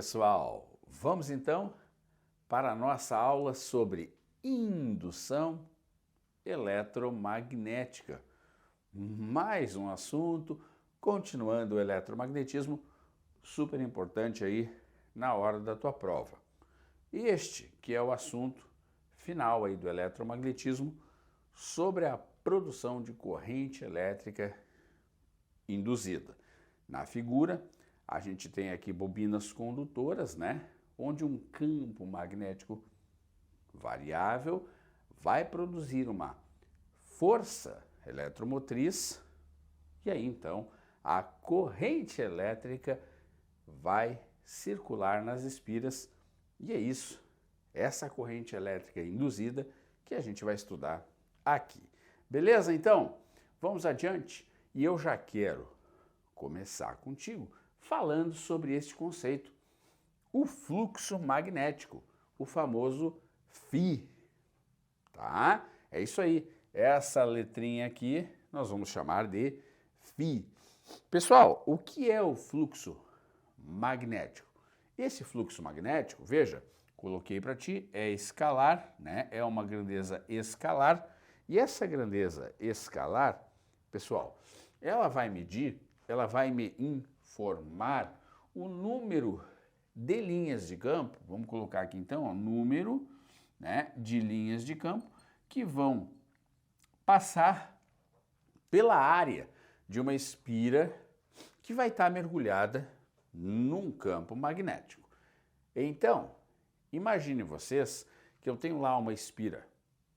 pessoal, vamos então para a nossa aula sobre indução eletromagnética. Mais um assunto, continuando o eletromagnetismo, super importante aí na hora da tua prova. E este que é o assunto final aí do eletromagnetismo sobre a produção de corrente elétrica induzida. Na figura, a gente tem aqui bobinas condutoras, né? Onde um campo magnético variável vai produzir uma força eletromotriz e aí então a corrente elétrica vai circular nas espiras e é isso, essa corrente elétrica induzida que a gente vai estudar aqui. Beleza? Então, vamos adiante e eu já quero começar contigo falando sobre este conceito, o fluxo magnético, o famoso φ, tá? É isso aí, essa letrinha aqui nós vamos chamar de φ. Pessoal, o que é o fluxo magnético? Esse fluxo magnético, veja, coloquei para ti, é escalar, né? É uma grandeza escalar, e essa grandeza escalar, pessoal, ela vai medir, ela vai me informar o número de linhas de campo, vamos colocar aqui então, ó, número, né, de linhas de campo que vão passar pela área de uma espira que vai estar mergulhada num campo magnético. Então, imagine vocês que eu tenho lá uma espira,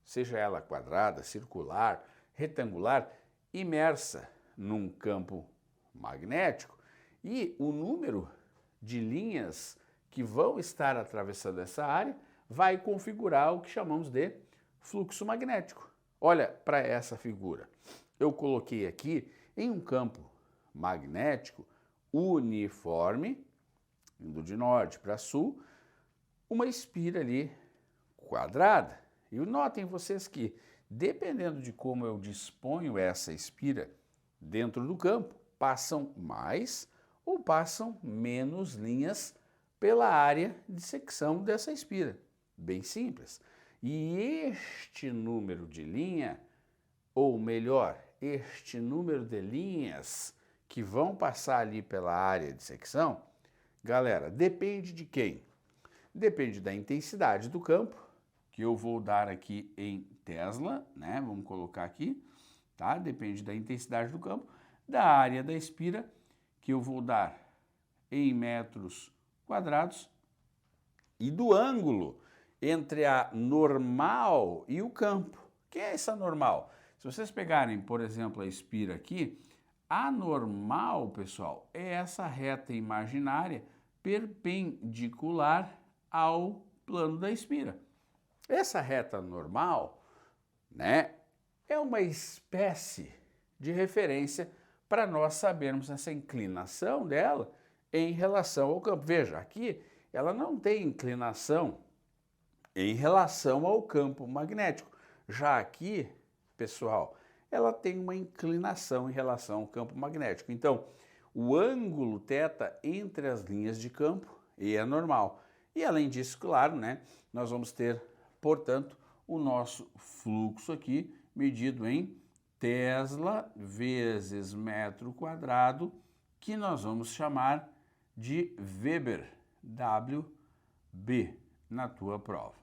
seja ela quadrada, circular, retangular, imersa num campo magnético e o número de linhas que vão estar atravessando essa área vai configurar o que chamamos de fluxo magnético. Olha para essa figura. Eu coloquei aqui em um campo magnético uniforme, indo de norte para sul, uma espira ali quadrada. E notem vocês que, dependendo de como eu disponho essa espira dentro do campo, passam mais ou passam menos linhas pela área de secção dessa espira. Bem simples. E este número de linha, ou melhor, este número de linhas que vão passar ali pela área de secção, galera, depende de quem? Depende da intensidade do campo, que eu vou dar aqui em Tesla, né? Vamos colocar aqui, tá? Depende da intensidade do campo, da área da espira, que eu vou dar em metros quadrados, e do ângulo entre a normal e o campo. O que é essa normal? Se vocês pegarem, por exemplo, a espira aqui, a normal, pessoal, é essa reta imaginária perpendicular ao plano da espira. Essa reta normal, né, é uma espécie de referência para nós sabermos essa inclinação dela em relação ao campo. Veja, aqui ela não tem inclinação em relação ao campo magnético. Já aqui, pessoal, ela tem uma inclinação em relação ao campo magnético. Então, o ângulo θ entre as linhas de campo é normal. E além disso, claro, né, nós vamos ter, portanto, o nosso fluxo aqui medido em Tesla vezes metro quadrado, que nós vamos chamar de Weber, WB, na tua prova.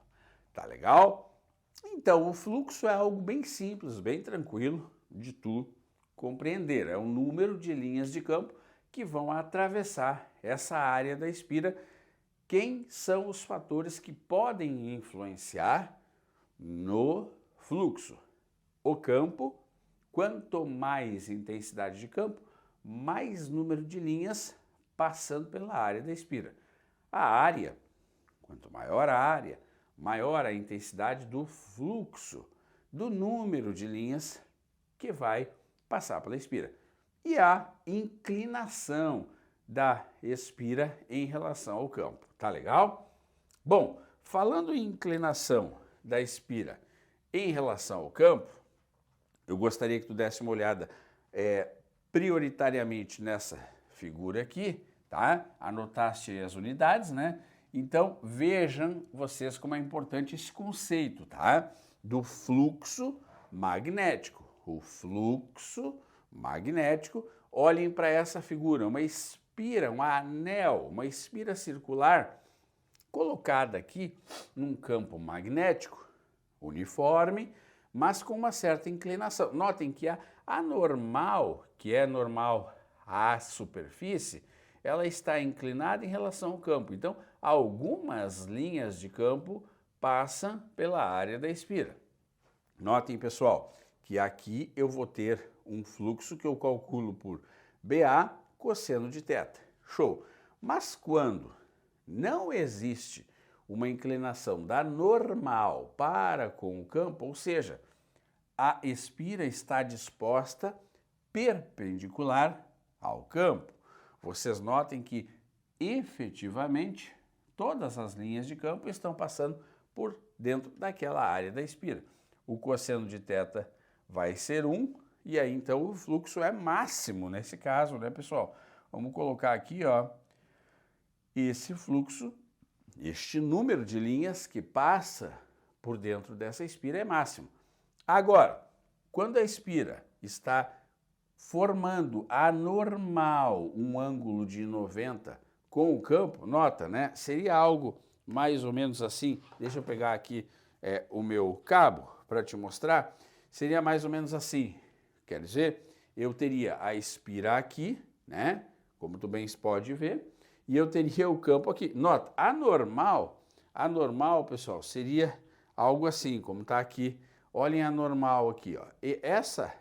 Tá legal? Então, o fluxo é algo bem simples, bem tranquilo de tu compreender. É o número de linhas de campo que vão atravessar essa área da espira. Quem são os fatores que podem influenciar no fluxo? O campo, quanto mais intensidade de campo, mais número de linhas passando pela área da espira. A área, quanto maior a área, maior a intensidade do fluxo, do número de linhas que vai passar pela espira. E a inclinação da espira em relação ao campo. Tá legal? Bom, falando em inclinação da espira em relação ao campo, eu gostaria que tu desse uma olhada prioritariamente nessa figura aqui, tá? Anotaste aí as unidades, né? Então, vejam vocês como é importante esse conceito, tá? Do fluxo magnético. O fluxo magnético, olhem para essa figura, uma espira, um anel, uma espira circular colocada aqui num campo magnético uniforme, mas com uma certa inclinação. Notem que a normal, que é normal à superfície, ela está inclinada em relação ao campo. Então, algumas linhas de campo passam pela área da espira. Notem, pessoal, que aqui eu vou ter um fluxo que eu calculo por BA cosseno de θ. Show! Mas quando não existe uma inclinação da normal para com o campo, ou seja, a espira está disposta perpendicular ao campo, vocês notem que efetivamente todas as linhas de campo estão passando por dentro daquela área da espira. O cosseno de θ vai ser 1, e aí então o fluxo é máximo nesse caso, né, pessoal? Vamos colocar aqui, ó, esse fluxo, este número de linhas que passa por dentro dessa espira é máximo. Agora, quando a espira está formando a normal, um ângulo de 90 com o campo, nota, né? Seria algo mais ou menos assim. Deixa eu pegar aqui o meu cabo para te mostrar. Seria mais ou menos assim. Quer dizer, eu teria a espira aqui, né? Como tu bem pode ver, e eu teria o campo aqui. Nota, a normal, pessoal, seria algo assim, como está aqui. Olhem a normal aqui, ó. E essa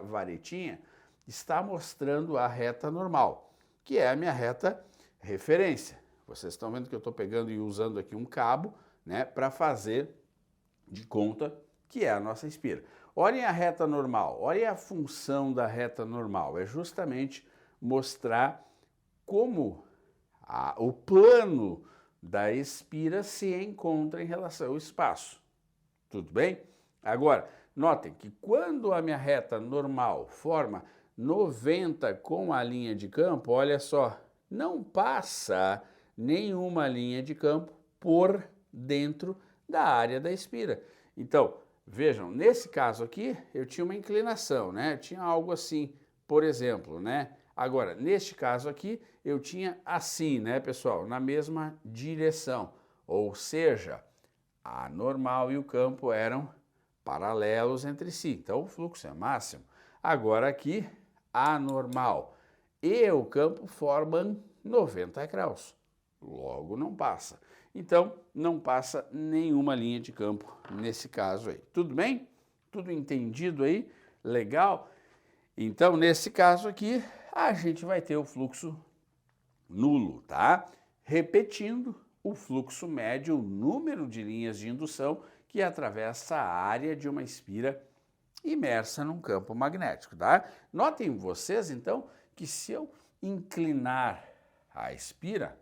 varetinha está mostrando a reta normal, que é a minha reta referência. Vocês estão vendo que eu estou pegando e usando aqui um cabo, né, para fazer de conta que é a nossa espira. Olhem a reta normal, olhem a função da reta normal. É justamente mostrar como o plano da espira se encontra em relação ao espaço. Tudo bem? Agora, notem que quando a minha reta normal forma 90 com a linha de campo, olha só, não passa nenhuma linha de campo por dentro da área da espira. Então, vejam, nesse caso aqui, eu tinha uma inclinação, né? Tinha algo assim, por exemplo, né? Agora, neste caso aqui, eu tinha assim, né, pessoal? Na mesma direção. Ou seja, a normal e o campo eram paralelos entre si. Então, o fluxo é máximo. Agora aqui, a normal e o campo formam 90 graus. Logo, não passa. Então, não passa nenhuma linha de campo nesse caso aí. Tudo bem? Tudo entendido aí? Legal? Então, nesse caso aqui, a gente vai ter o fluxo nulo, tá? Repetindo, o fluxo mede o número de linhas de indução que atravessa a área de uma espira imersa num campo magnético, tá? Notem vocês, então, que se eu inclinar a espira,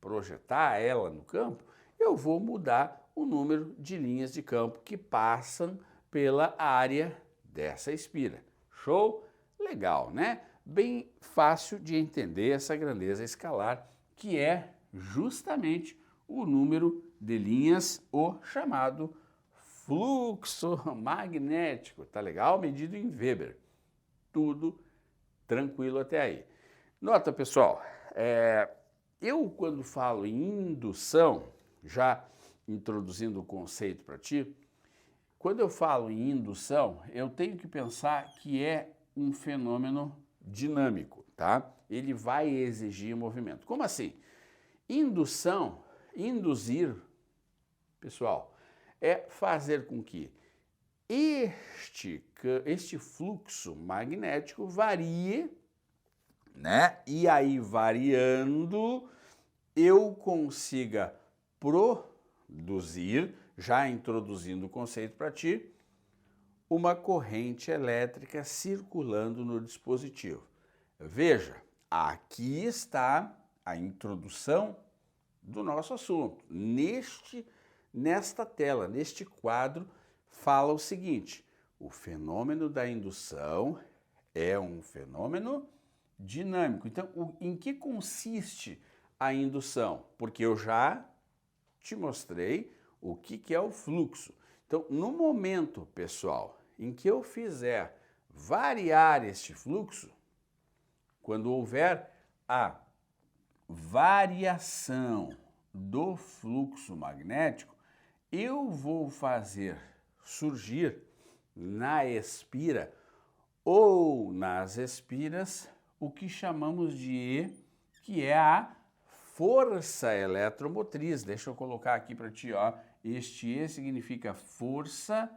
projetar ela no campo, eu vou mudar o número de linhas de campo que passam pela área dessa espira. Show? Legal, né? Bem fácil de entender essa grandeza escalar, que é justamente o número de linhas, o chamado fluxo magnético. Tá legal? Medido em Weber. Tudo tranquilo até aí. Nota, pessoal, eu quando falo em indução, já introduzindo o conceito para ti, quando eu falo em indução, eu tenho que pensar que é um fenômeno dinâmico, tá? Ele vai exigir movimento. Como assim? Indução, induzir, pessoal, é fazer com que este fluxo magnético varie, né? E aí, variando, eu consiga produzir, já introduzindo o conceito para ti, uma corrente elétrica circulando no dispositivo. Veja, aqui está a introdução do nosso assunto. Nesta tela, neste quadro, fala o seguinte: o fenômeno da indução é um fenômeno dinâmico. Então, em que consiste a indução? Porque eu já te mostrei o que é o fluxo. Então, no momento, pessoal, em que eu fizer variar este fluxo, quando houver a variação do fluxo magnético, eu vou fazer surgir na espira ou nas espiras o que chamamos de E, que é a força eletromotriz. Deixa eu colocar aqui para ti, ó. Este E significa força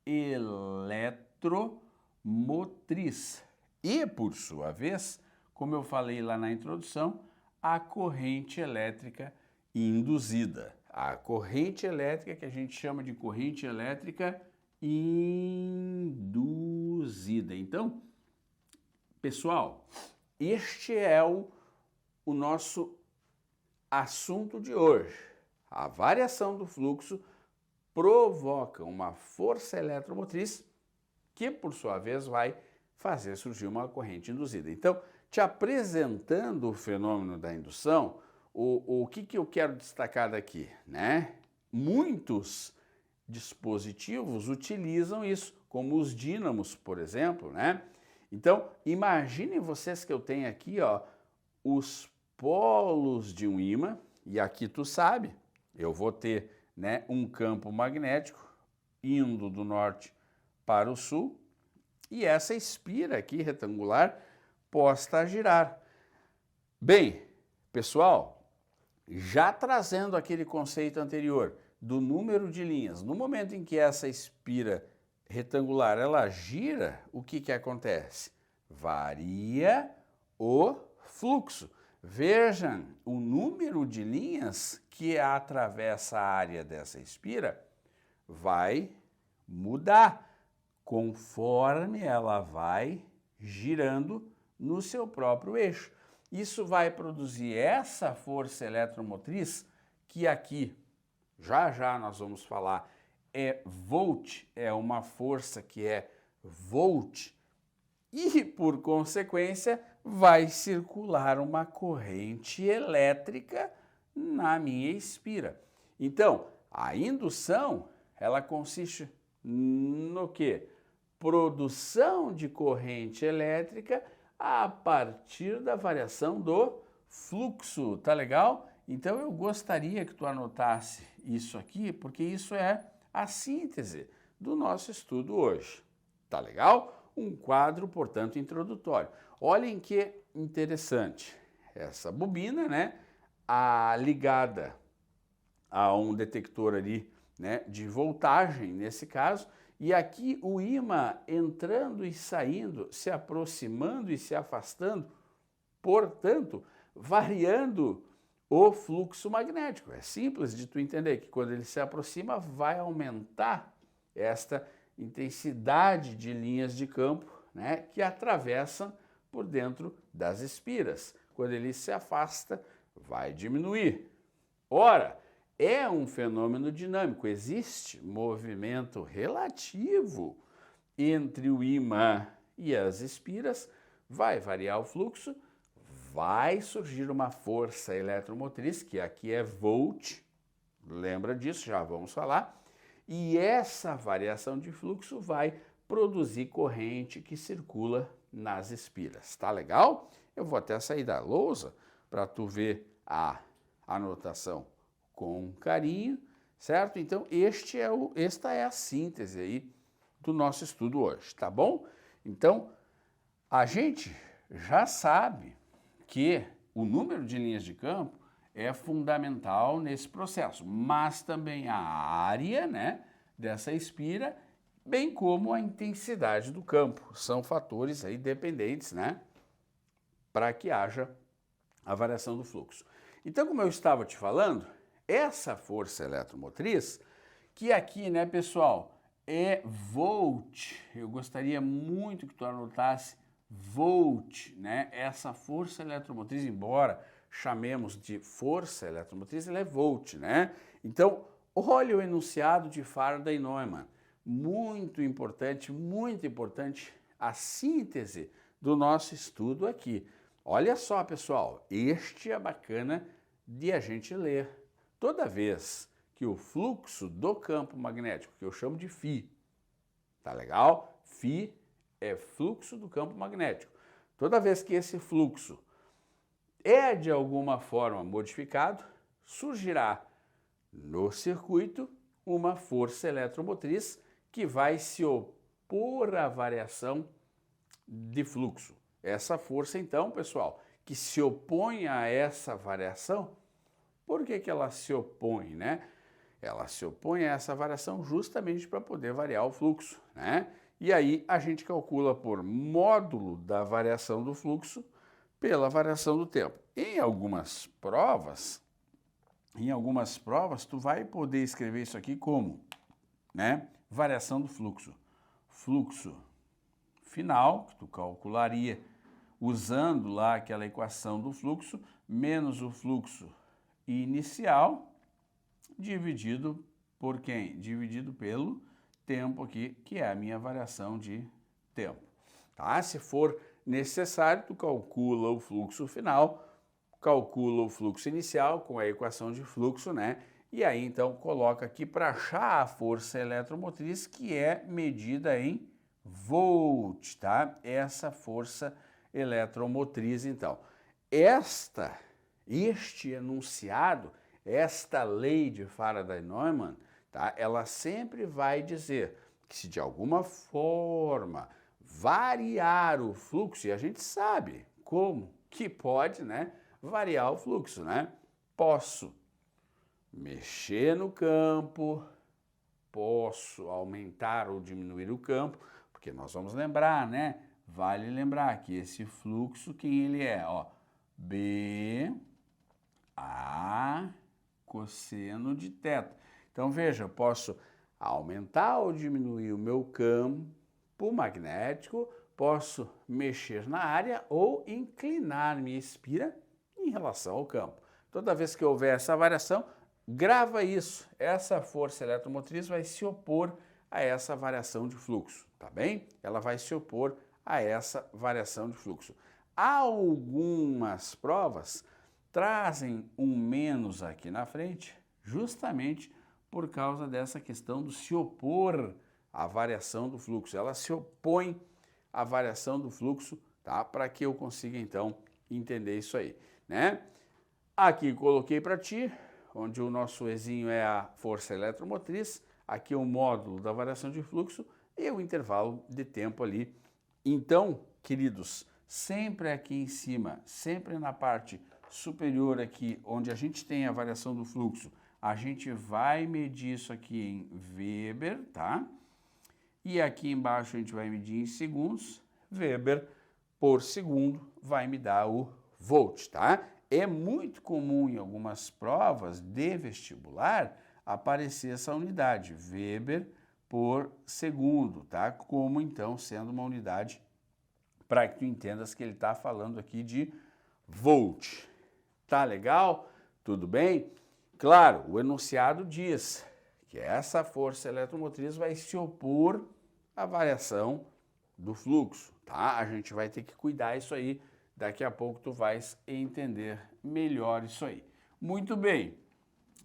eletromotriz. E, por sua vez, como eu falei lá na introdução, a corrente elétrica induzida. A corrente elétrica que a gente chama de corrente elétrica induzida. Então, pessoal, este é o nosso assunto de hoje. A variação do fluxo provoca uma força eletromotriz que, por sua vez, vai fazer surgir uma corrente induzida. Então, te apresentando o fenômeno da indução, o que eu quero destacar daqui, né? Muitos dispositivos utilizam isso, como os dínamos, por exemplo, né? Então, imaginem vocês que eu tenho aqui, ó, os polos de um ímã, e aqui tu sabe, eu vou ter, né, um campo magnético indo do norte para o sul, e essa espira aqui retangular posta a girar. Bem, pessoal, já trazendo aquele conceito anterior do número de linhas, no momento em que essa espira retangular ela gira, o que acontece? Varia o fluxo. Vejam, o número de linhas que atravessa a área dessa espira vai mudar conforme ela vai girando no seu próprio eixo. Isso vai produzir essa força eletromotriz que aqui, já nós vamos falar, é volt, é uma força que é volt, e por consequência vai circular uma corrente elétrica na minha espira. Então, a indução, ela consiste no quê? Produção de corrente elétrica a partir da variação do fluxo, tá legal? Então eu gostaria que tu anotasse isso aqui, porque isso é a síntese do nosso estudo hoje, tá legal? Um quadro, portanto, introdutório. Olhem que interessante, essa bobina, né, ligada a um detector ali, né, de voltagem nesse caso, e aqui o ímã entrando e saindo, se aproximando e se afastando, portanto, variando o fluxo magnético. É simples de tu entender que quando ele se aproxima, vai aumentar esta intensidade de linhas de campo, né, que atravessam por dentro das espiras. Quando ele se afasta, vai diminuir. Ora, é um fenômeno dinâmico, existe movimento relativo entre o ímã e as espiras, vai variar o fluxo, vai surgir uma força eletromotriz, que aqui é volt, lembra disso, já vamos falar, e essa variação de fluxo vai produzir corrente que circula nas espiras, tá legal? Eu vou até sair da lousa para tu ver a anotação com carinho, certo? Então, esta é a síntese aí do nosso estudo hoje, tá bom? Então, a gente já sabe que o número de linhas de campo é fundamental nesse processo, mas também a área, né, dessa espira, bem como a intensidade do campo, são fatores aí dependentes, né, para que haja a variação do fluxo. Então, como eu estava te falando, essa força eletromotriz, que aqui, né, pessoal, é volt, eu gostaria muito que tu anotasse volt, né, essa força eletromotriz, embora chamemos de força eletromotriz, ela é volt, né? Então, olha o enunciado de Faraday e Neumann, muito importante a síntese do nosso estudo aqui. Olha só, pessoal, este é bacana de a gente ler. Toda vez que o fluxo do campo magnético, que eu chamo de φ, tá legal? φ é fluxo do campo magnético. Toda vez que esse fluxo é de alguma forma modificado, surgirá no circuito uma força eletromotriz que vai se opor à variação de fluxo. Essa força, então, pessoal, que se opõe a essa variação, por que ela se opõe, né? Ela se opõe a essa variação justamente para poder variar o fluxo, né? E aí a gente calcula por módulo da variação do fluxo pela variação do tempo. Em algumas provas, tu vai poder escrever isso aqui como, né? Variação do fluxo. Fluxo final, que tu calcularia usando lá aquela equação do fluxo, menos o fluxo inicial, dividido por quem? Dividido pelo tempo aqui, que é a minha variação de tempo. Tá? Se for necessário, tu calcula o fluxo final, calcula o fluxo inicial com a equação de fluxo, né? E aí, então, coloca aqui para achar a força eletromotriz, que é medida em volt, tá? Essa força eletromotriz, então. Este enunciado, esta lei de Faraday-Neumann, tá? Ela sempre vai dizer que se de alguma forma variar o fluxo, e a gente sabe como que pode, né, variar o fluxo, né? Posso mexer no campo, posso aumentar ou diminuir o campo, porque nós vamos lembrar, né? Vale lembrar que esse fluxo, quem ele é? Ó, B, A, cosseno de θ. Então, veja, eu posso aumentar ou diminuir o meu campo magnético, posso mexer na área ou inclinar minha espira em relação ao campo. Toda vez que houver essa variação, grava isso. Essa força eletromotriz vai se opor a essa variação de fluxo, tá bem? Ela vai se opor a essa variação de fluxo. Algumas provas trazem um menos aqui na frente, justamente por causa dessa questão do se opor à variação do fluxo. Ela se opõe à variação do fluxo, tá? Para que eu consiga, então, entender isso aí, né? Aqui coloquei para ti, onde o nosso Ezinho é a força eletromotriz, aqui o módulo da variação de fluxo e o intervalo de tempo ali. Então, queridos, sempre aqui em cima, sempre na parte superior aqui, onde a gente tem a variação do fluxo, a gente vai medir isso aqui em Weber, tá? E aqui embaixo a gente vai medir em segundos, Weber por segundo vai me dar o volt, tá? É muito comum em algumas provas de vestibular aparecer essa unidade, Weber por segundo, tá? Como então sendo uma unidade para que tu entendas que ele está falando aqui de volt. Tá legal? Tudo bem? Claro, o enunciado diz que essa força eletromotriz vai se opor à variação do fluxo, tá? A gente vai ter que cuidar isso aí. Daqui a pouco tu vais entender melhor isso aí. Muito bem,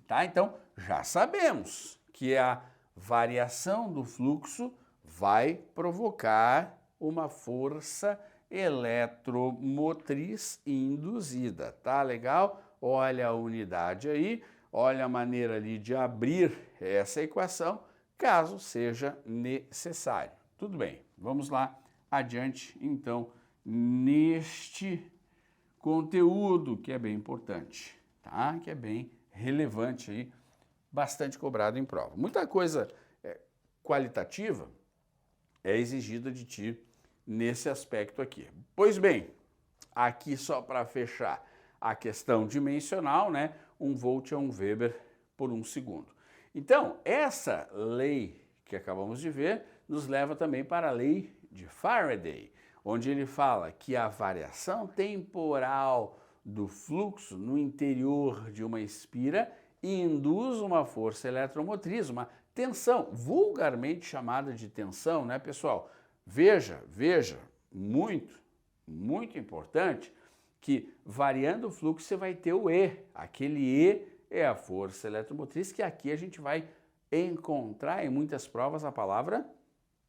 tá? Então, já sabemos que a variação do fluxo vai provocar uma força eletromotriz induzida, tá legal? Olha a unidade aí, olha a maneira ali de abrir essa equação, caso seja necessário. Tudo bem, vamos lá adiante, então, neste conteúdo que é bem importante, tá? Que é bem relevante aí, bastante cobrado em prova. Muita coisa qualitativa é exigida de ti nesse aspecto aqui. Pois bem, aqui só para fechar a questão dimensional, né? 1 volt é 1 Weber por 1 segundo. Então, essa lei que acabamos de ver nos leva também para a lei de Faraday, onde ele fala que a variação temporal do fluxo no interior de uma espira induz uma força eletromotriz, uma tensão, vulgarmente chamada de tensão, né, pessoal? Veja, muito importante que variando o fluxo você vai ter o E. Aquele E é a força eletromotriz, que aqui a gente vai encontrar em muitas provas a palavra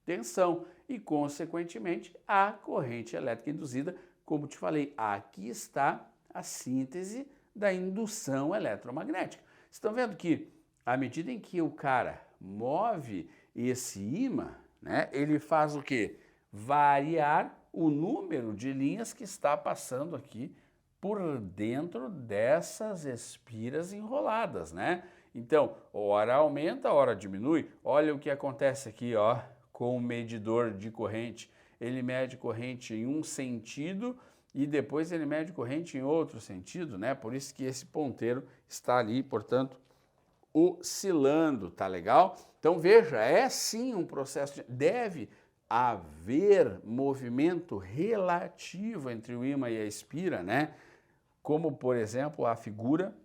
tensão e, consequentemente, a corrente elétrica induzida. Como te falei, aqui está a síntese da indução eletromagnética. Estão vendo que, à medida em que o cara move esse ímã, né, ele faz o quê? Variar o número de linhas que está passando aqui por dentro dessas espiras enroladas, né? Então, hora aumenta, hora diminui. Olha o que acontece aqui, ó, com o medidor de corrente. Ele mede corrente em um sentido e depois ele mede corrente em outro sentido, né? Por isso que esse ponteiro está ali, portanto, oscilando, tá legal? Então veja, é sim um processo, deve haver movimento relativo entre o ímã e a espira, né? Como, por exemplo, a figura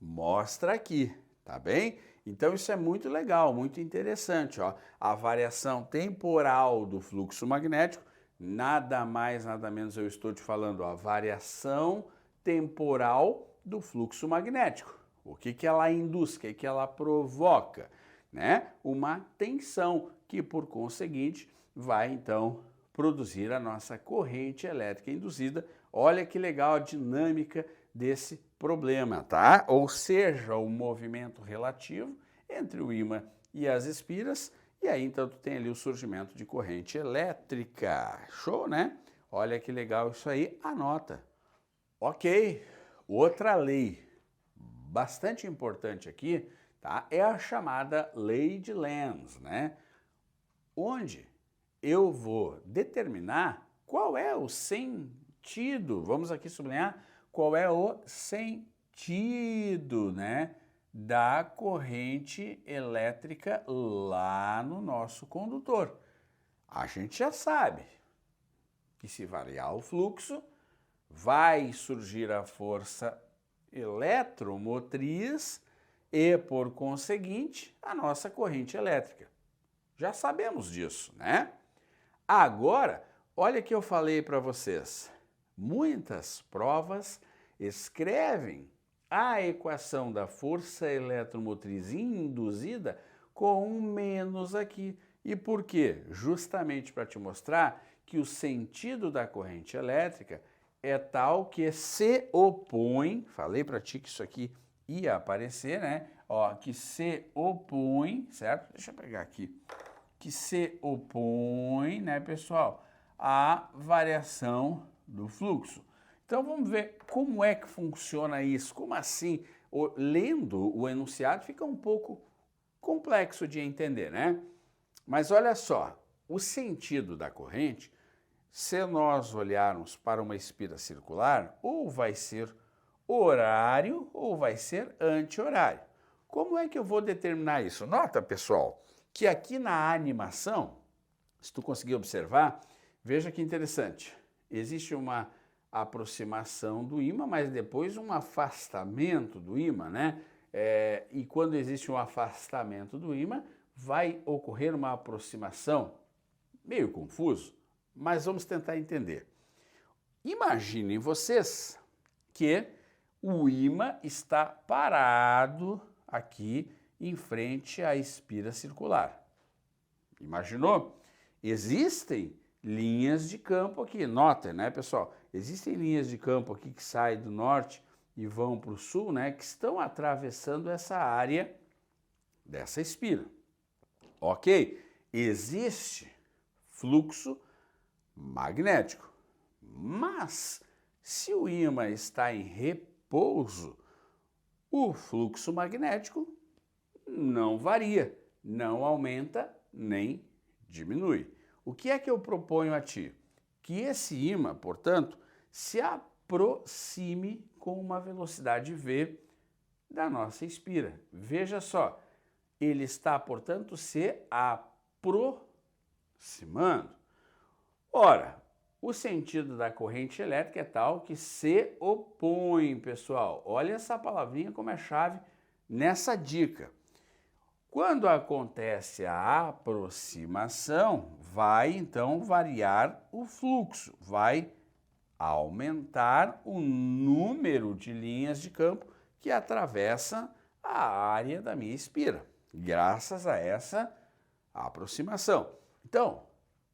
mostra aqui, tá bem? Então isso é muito legal, muito interessante, ó. A variação temporal do fluxo magnético, nada mais, nada menos eu estou te falando, ó, a variação temporal do fluxo magnético. O que ela induz, o que ela provoca, né? Uma tensão que, por conseguinte, vai então produzir a nossa corrente elétrica induzida. Olha que legal a dinâmica desse problema, tá? Ou seja, o movimento relativo entre o ímã e as espiras, e aí então tu tem ali o surgimento de corrente elétrica. Show, né? Olha que legal isso aí, anota. Ok, outra lei bastante importante aqui, tá? É a chamada lei de Lenz, né? Onde eu vou determinar qual é o sentido, vamos aqui sublinhar, qual é o sentido, né, da corrente elétrica lá no nosso condutor. A gente já sabe que se variar o fluxo, vai surgir a força eletromotriz e, por conseguinte, a nossa corrente elétrica. Já sabemos disso, né? Agora, olha que eu falei para vocês. Muitas provas escrevem a equação da força eletromotriz induzida com um menos aqui. E por quê? Justamente para te mostrar que o sentido da corrente elétrica é tal que se opõe, falei para ti que isso aqui ia aparecer, né? Ó, que se opõe, certo? Deixa eu pegar aqui. Que se opõe, né, pessoal, à variação do fluxo. Então vamos ver como é que funciona isso. Como assim? Lendo o enunciado fica um pouco complexo de entender, né? Mas olha só, o sentido da corrente, se nós olharmos para uma espira circular, ou vai ser horário ou vai ser anti-horário. Como é que eu vou determinar isso? Nota, pessoal, que aqui na animação, se tu conseguir observar, veja que interessante. Existe uma aproximação do ímã, mas depois um afastamento do ímã, né? E quando existe um afastamento do ímã, vai ocorrer uma aproximação. Meio confuso, mas vamos tentar entender. Imaginem vocês que o ímã está parado aqui em frente à espira circular. Imaginou? Existem linhas de campo aqui. Notem, né, pessoal? Existem linhas de campo aqui que saem do norte e vão para o sul, né, que estão atravessando essa área dessa espira. Ok? Existe fluxo magnético. Mas, se o ímã está em repouso, o fluxo magnético não varia, não aumenta nem diminui. O que é que eu proponho a ti? Que esse ímã, portanto, se aproxime com uma velocidade v da nossa espira. Veja só, ele está, portanto, se aproximando. Ora, o sentido da corrente elétrica é tal que se opõe, pessoal. Olha essa palavrinha como é chave nessa dica. Quando acontece a aproximação, vai então variar o fluxo, vai aumentar o número de linhas de campo que atravessa a área da minha espira, graças a essa aproximação. Então,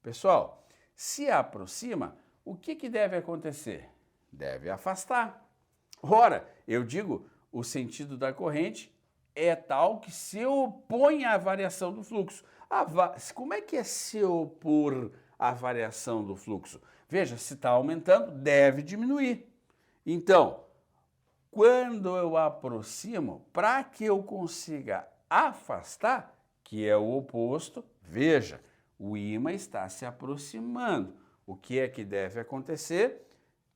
pessoal, se aproxima, o que deve acontecer? Deve afastar. Ora, eu digo, o sentido da corrente é tal que se opõe à variação do fluxo. Como é que é se opor à variação do fluxo? Veja, se está aumentando, deve diminuir. Então, quando eu aproximo, para que eu consiga afastar, que é o oposto, veja, o ímã está se aproximando. O que é que deve acontecer?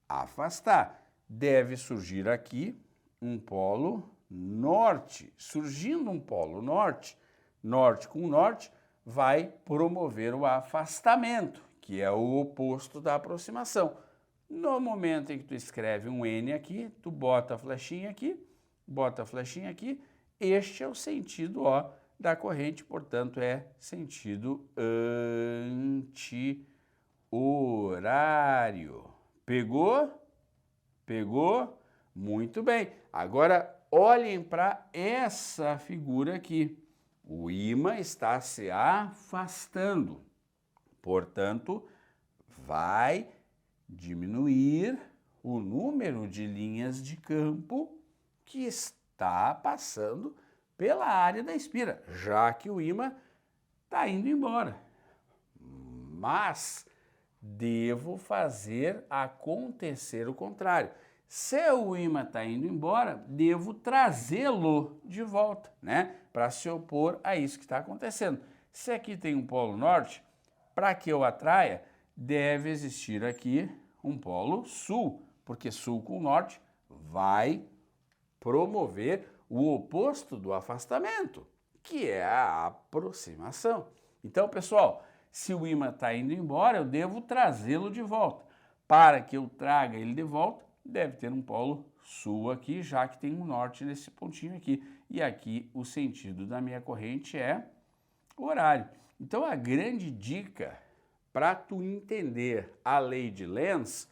Afastar. Deve surgir aqui um polo norte. Surgindo um polo norte, norte com norte, vai promover o afastamento, que é o oposto da aproximação. No momento em que tu escreve um N aqui, tu bota a flechinha aqui, este é o sentido ó, da corrente, portanto é sentido anti-horário. Pegou? Pegou? Muito bem. Agora olhem para essa figura aqui. O ímã está se afastando, portanto vai diminuir o número de linhas de campo que está passando pela área da espira, já que o ímã está indo embora. Mas devo fazer acontecer o contrário. Se o ímã está indo embora, devo trazê-lo de volta, né? Para se opor a isso que está acontecendo. Se aqui tem um polo norte, para que eu atraia, deve existir aqui um polo sul, porque sul com norte vai promover o oposto do afastamento, que é a aproximação. Então, pessoal, se o ímã está indo embora, eu devo trazê-lo de volta. Para que eu traga ele de volta, deve ter um polo sul aqui, já que tem um norte nesse pontinho aqui. E aqui o sentido da minha corrente é horário. Então, a grande dica para tu entender a lei de Lenz,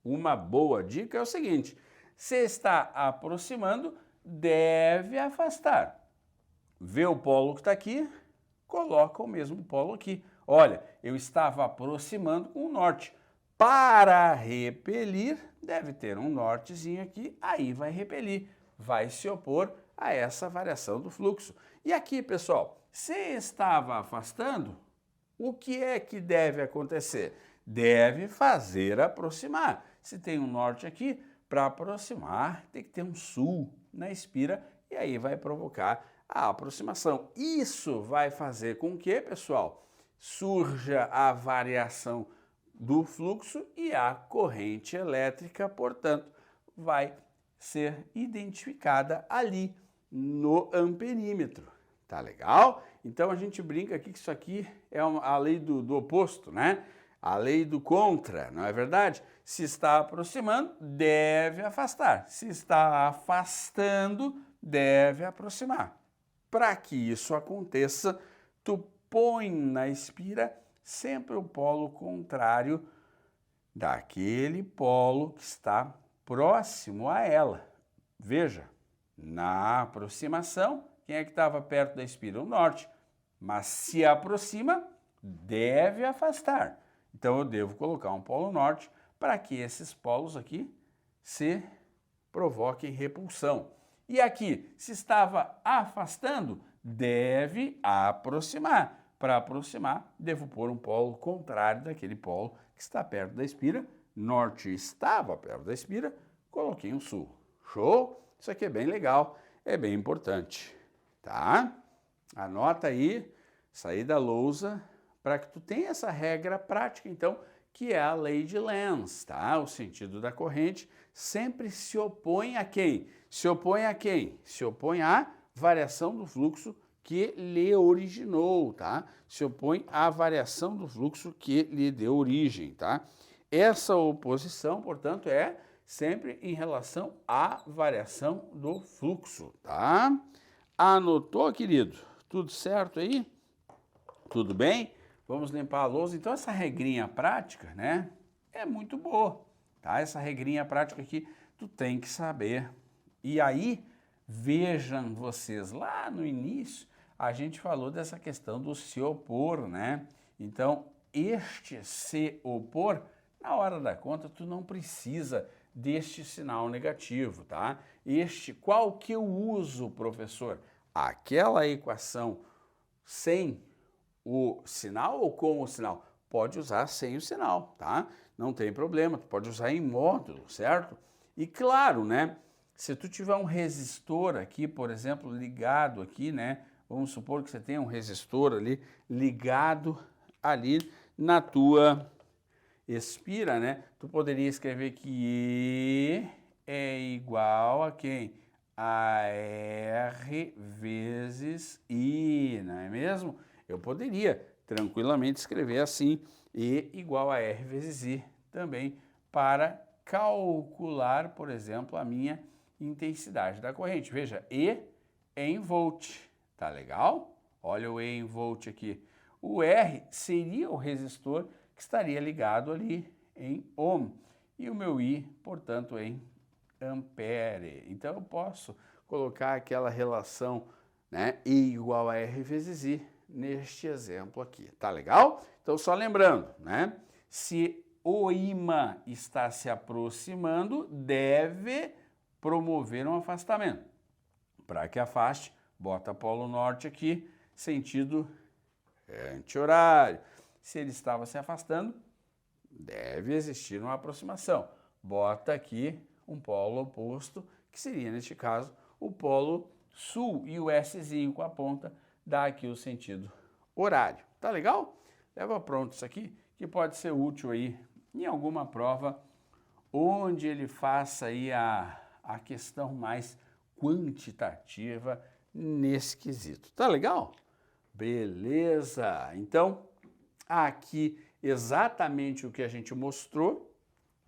uma boa dica é o seguinte: se está aproximando, deve afastar. Vê o polo que está aqui, coloca o mesmo polo aqui. Olha, eu estava aproximando com o norte. Para repelir, deve ter um nortezinho aqui, aí vai repelir, vai se opor a essa variação do fluxo. E aqui, pessoal, se estava afastando, o que é que deve acontecer? Deve fazer aproximar. Se tem um norte aqui, para aproximar, tem que ter um sul na espira e aí vai provocar a aproximação. Isso vai fazer com que, pessoal, surja a variação do fluxo e a corrente elétrica, portanto, vai ser identificada ali no amperímetro. Tá legal? Então a gente brinca aqui que isso aqui é a lei do oposto, né? A lei do contra, não é verdade? Se está aproximando, deve afastar. Se está afastando, deve aproximar. Para que isso aconteça, tu põe na espira sempre o polo contrário daquele polo que está próximo a ela. Veja, na aproximação, quem é que estava perto da espira? O norte. Mas se aproxima, deve afastar. Então eu devo colocar um polo norte para que esses polos aqui se provoquem repulsão. E aqui, se estava afastando, deve aproximar. Para aproximar, devo pôr um polo contrário daquele polo que está perto da espira. Norte estava perto da espira, coloquei um sul. Show? Isso aqui é bem legal, é bem importante, tá? Anota aí, sair da lousa, para que tu tenha essa regra prática, então, que é a lei de Lenz, tá? O sentido da corrente sempre se opõe a quem? Se opõe a quem? Se opõe à variação do fluxo que lhe originou, tá? Se opõe à variação do fluxo que lhe deu origem, tá? Essa oposição, portanto, é sempre em relação à variação do fluxo, tá? Anotou, querido? Tudo certo aí? Tudo bem? Vamos limpar a lousa. Então, essa regrinha prática, né, é muito boa. tá? Essa regrinha prática aqui tu tem que saber. E aí, vejam vocês, lá no início a gente falou dessa questão do se opor, né? Então, este se opor, na hora da conta, tu não precisa deste sinal negativo, tá? Qual que eu uso, professor? Aquela equação sem o sinal ou com o sinal? Pode usar sem o sinal, tá? Não tem problema, tu pode usar em módulo, certo? E claro, né? Se tu tiver um resistor aqui, por exemplo, ligado aqui, né? Vamos supor que você tenha um resistor ali ligado ali na tua espira, né? Tu poderia escrever que E é igual a quem? A R vezes I, não é mesmo? Eu poderia tranquilamente escrever assim, E igual a R vezes I, também para calcular, por exemplo, a minha intensidade da corrente. Veja, E é em volt, tá legal? Olha o E em volt aqui. O R seria o resistor que estaria ligado ali em ohm. E o meu I, portanto, em ampere. Então, eu posso colocar aquela relação, né, I igual a R vezes I neste exemplo aqui. Tá legal? Então, só lembrando, né, se o ímã está se aproximando, deve promover um afastamento. Para que afaste, bota polo norte aqui, sentido anti-horário. Se ele estava se afastando, deve existir uma aproximação. Bota aqui um polo oposto, que seria, neste caso, o polo sul, e o Szinho com a ponta dá aqui o sentido horário. Tá legal? Leva pronto isso aqui, que pode ser útil aí em alguma prova onde ele faça aí a questão mais quantitativa nesse quesito. Tá legal? Beleza! Então, aqui exatamente o que a gente mostrou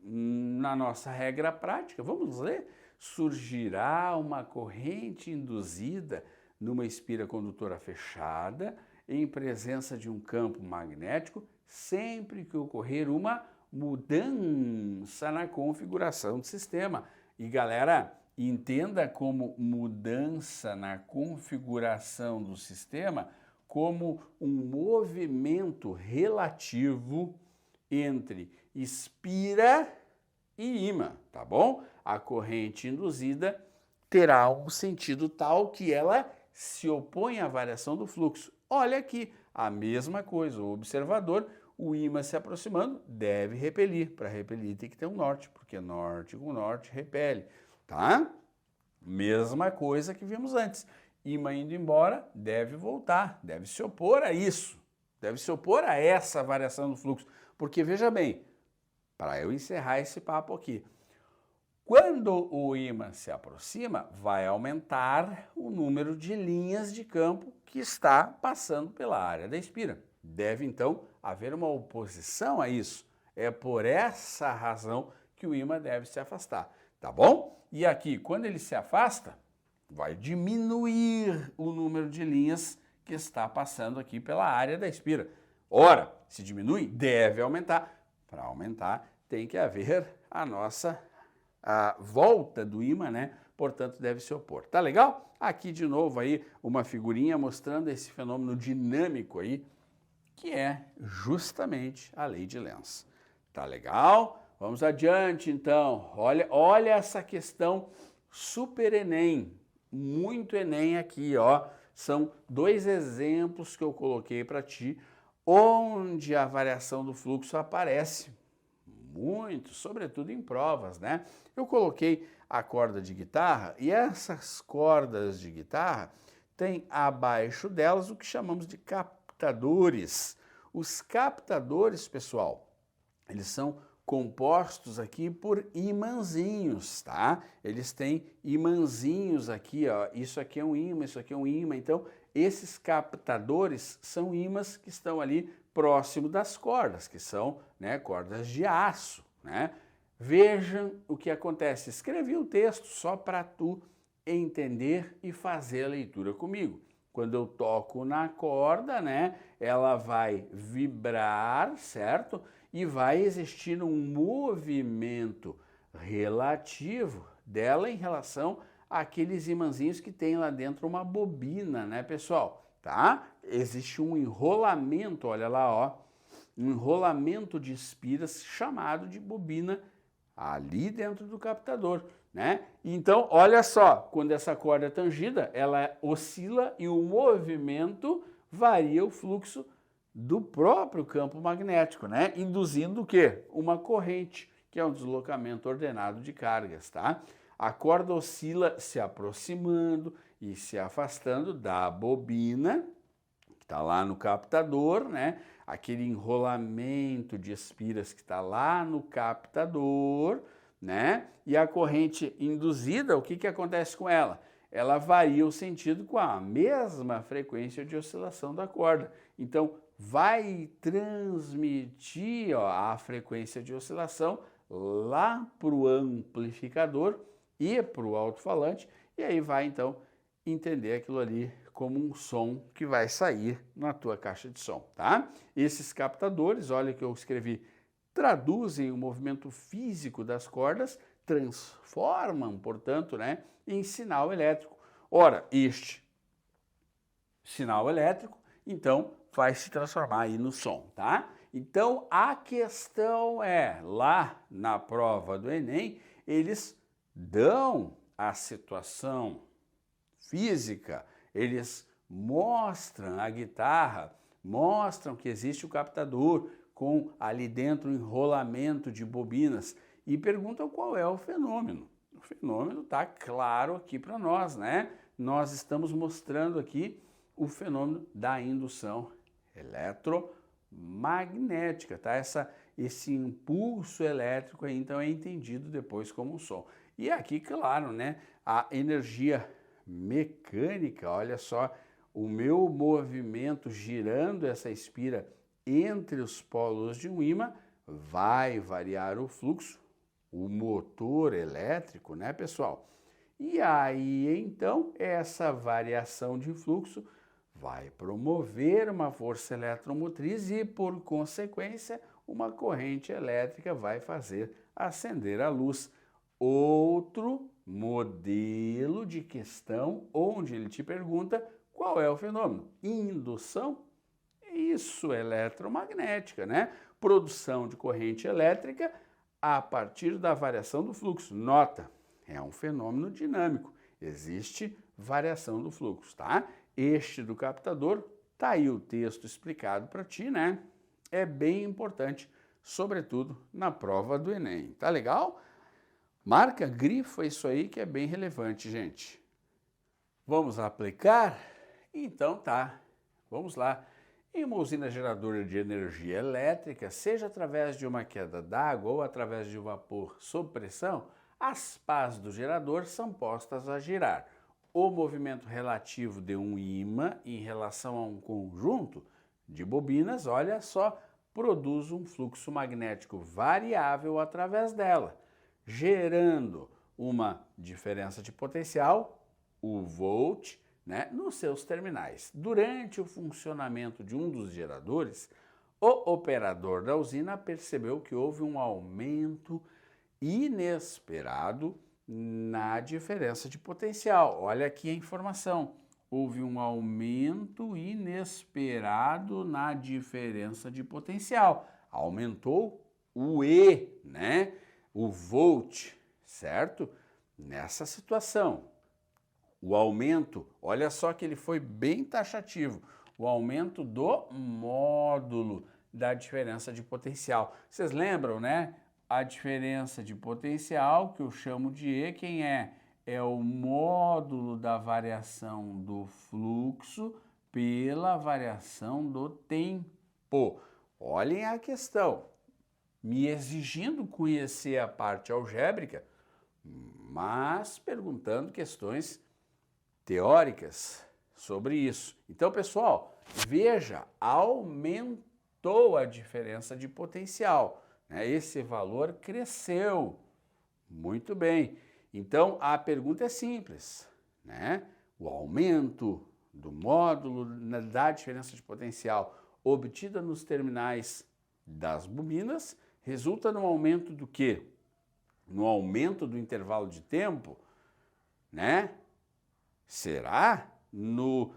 na nossa regra prática. Vamos ler? Surgirá uma corrente induzida numa espira condutora fechada em presença de um campo magnético sempre que ocorrer uma mudança na configuração do sistema. E galera, entenda como mudança na configuração do sistema como um movimento relativo entre espira e ímã, tá bom? A corrente induzida terá um sentido tal que ela se opõe à variação do fluxo. Olha aqui, a mesma coisa, o observador, o ímã se aproximando, deve repelir. Para repelir tem que ter um norte, porque norte com norte repele, tá? Mesma coisa que vimos antes. Ímã indo embora, deve voltar, deve se opor a isso, deve se opor a essa variação do fluxo. Porque, veja bem, para eu encerrar esse papo aqui, quando o ímã se aproxima, vai aumentar o número de linhas de campo que está passando pela área da espira. Deve, então, haver uma oposição a isso. É por essa razão que o ímã deve se afastar, tá bom? E aqui, quando ele se afasta, vai diminuir o número de linhas que está passando aqui pela área da espira. Ora, se diminui, deve aumentar. Para aumentar, tem que haver a volta do ímã, né? Portanto, deve se opor. Tá legal? Aqui, de novo, aí, uma figurinha mostrando esse fenômeno dinâmico aí, que é justamente a lei de Lenz. Tá legal? Vamos adiante, então. Olha essa questão super Enem. Muito Enem aqui, ó. São dois exemplos que eu coloquei para ti, onde a variação do fluxo aparece muito, sobretudo em provas, né? Eu coloquei a corda de guitarra e essas cordas de guitarra têm abaixo delas o que chamamos de captadores. Os captadores, pessoal, eles são compostos aqui por imãzinhos, tá? Eles têm imãzinhos aqui, ó. Isso aqui é um ímã, isso aqui é um ímã. Então, esses captadores são ímãs que estão ali próximo das cordas, que são, né, cordas de aço, né? Vejam o que acontece. Escrevi um texto só para tu entender e fazer a leitura comigo. Quando eu toco na corda, né, ela vai vibrar, certo? e vai existir um movimento relativo dela em relação àqueles imãzinhos que tem lá dentro uma bobina, né, pessoal? Tá? Existe um enrolamento, olha lá, ó, um enrolamento de espiras chamado de bobina ali dentro do captador, né? Então, olha só, quando essa corda é tangida, ela oscila e o movimento varia o fluxo do próprio campo magnético, né? Induzindo o quê? Uma corrente, que é um deslocamento ordenado de cargas, tá? A corda oscila se aproximando e se afastando da bobina, que está lá no captador, né? Aquele enrolamento de espiras que está lá no captador, né? E a corrente induzida, o que acontece com ela? Ela varia o sentido com a mesma frequência de oscilação da corda. Então, vai transmitir, ó, a frequência de oscilação lá para o amplificador e para o alto-falante, e aí vai então entender aquilo ali como um som que vai sair na tua caixa de som, tá? Esses captadores, olha que eu escrevi, traduzem o movimento físico das cordas, transformam, portanto, né, em sinal elétrico. Ora, este sinal elétrico, então, vai se transformar aí no som, tá? Então, a questão é, lá na prova do Enem, eles dão a situação física, eles mostram a guitarra, mostram que existe o captador com ali dentro um enrolamento de bobinas e perguntam qual é o fenômeno. O fenômeno está claro aqui para nós, né? Nós estamos mostrando aqui o fenômeno da indução eletromagnética, tá? Esse impulso elétrico aí, então, é entendido depois como um som. E aqui, claro, né, a energia mecânica, olha só, o meu movimento girando essa espira entre os polos de um ímã vai variar o fluxo, o motor elétrico, né, pessoal? E aí, então, essa variação de fluxo vai promover uma força eletromotriz e, por consequência, uma corrente elétrica vai fazer acender a luz. Outro modelo de questão onde ele te pergunta qual é o fenômeno? Indução? Isso, eletromagnética, né? Produção de corrente elétrica a partir da variação do fluxo. Nota, é um fenômeno dinâmico, existe variação do fluxo, tá? Este do captador, tá aí o texto explicado para ti, né? É bem importante, sobretudo na prova do Enem, tá legal? Marca, grifa isso aí que é bem relevante, gente. Vamos aplicar? Então tá, vamos lá. Em uma usina geradora de energia elétrica, seja através de uma queda d'água ou através de vapor sob pressão, as pás do gerador são postas a girar. O movimento relativo de um ímã em relação a um conjunto de bobinas, olha só, produz um fluxo magnético variável através dela, gerando uma diferença de potencial, o volt, né, nos seus terminais. Durante o funcionamento de um dos geradores, o operador da usina percebeu que houve um aumento inesperado na diferença de potencial. Olha aqui a informação. Houve um aumento inesperado na diferença de potencial. Aumentou o E, né? O volt, certo? Nessa situação, o aumento, olha só que ele foi bem taxativo, o aumento do módulo da diferença de potencial. Vocês lembram, né? A diferença de potencial, que eu chamo de E, quem é? É o módulo da variação do fluxo pela variação do tempo. Olhem a questão, me exigindo conhecer a parte algébrica, mas perguntando questões teóricas sobre isso. Então, pessoal, veja, aumentou a diferença de potencial, né? Esse valor cresceu. Muito bem. Então, a pergunta é simples, né? O aumento do módulo da diferença de potencial obtida nos terminais das bobinas resulta no aumento do quê? No aumento do intervalo de tempo, né? Será? No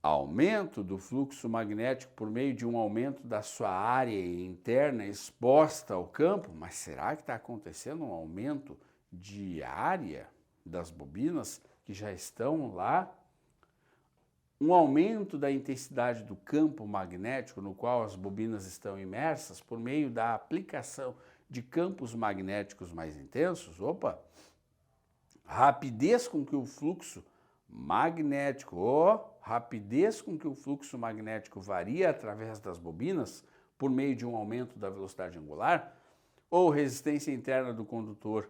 aumento do fluxo magnético por meio de um aumento da sua área interna exposta ao campo? Mas será que está acontecendo um aumento de área das bobinas que já estão lá? Um aumento da intensidade do campo magnético no qual as bobinas estão imersas por meio da aplicação de campos magnéticos mais intensos? Opa! Rapidez com que o fluxo magnético, rapidez com que o fluxo magnético varia através das bobinas por meio de um aumento da velocidade angular, ou resistência interna do condutor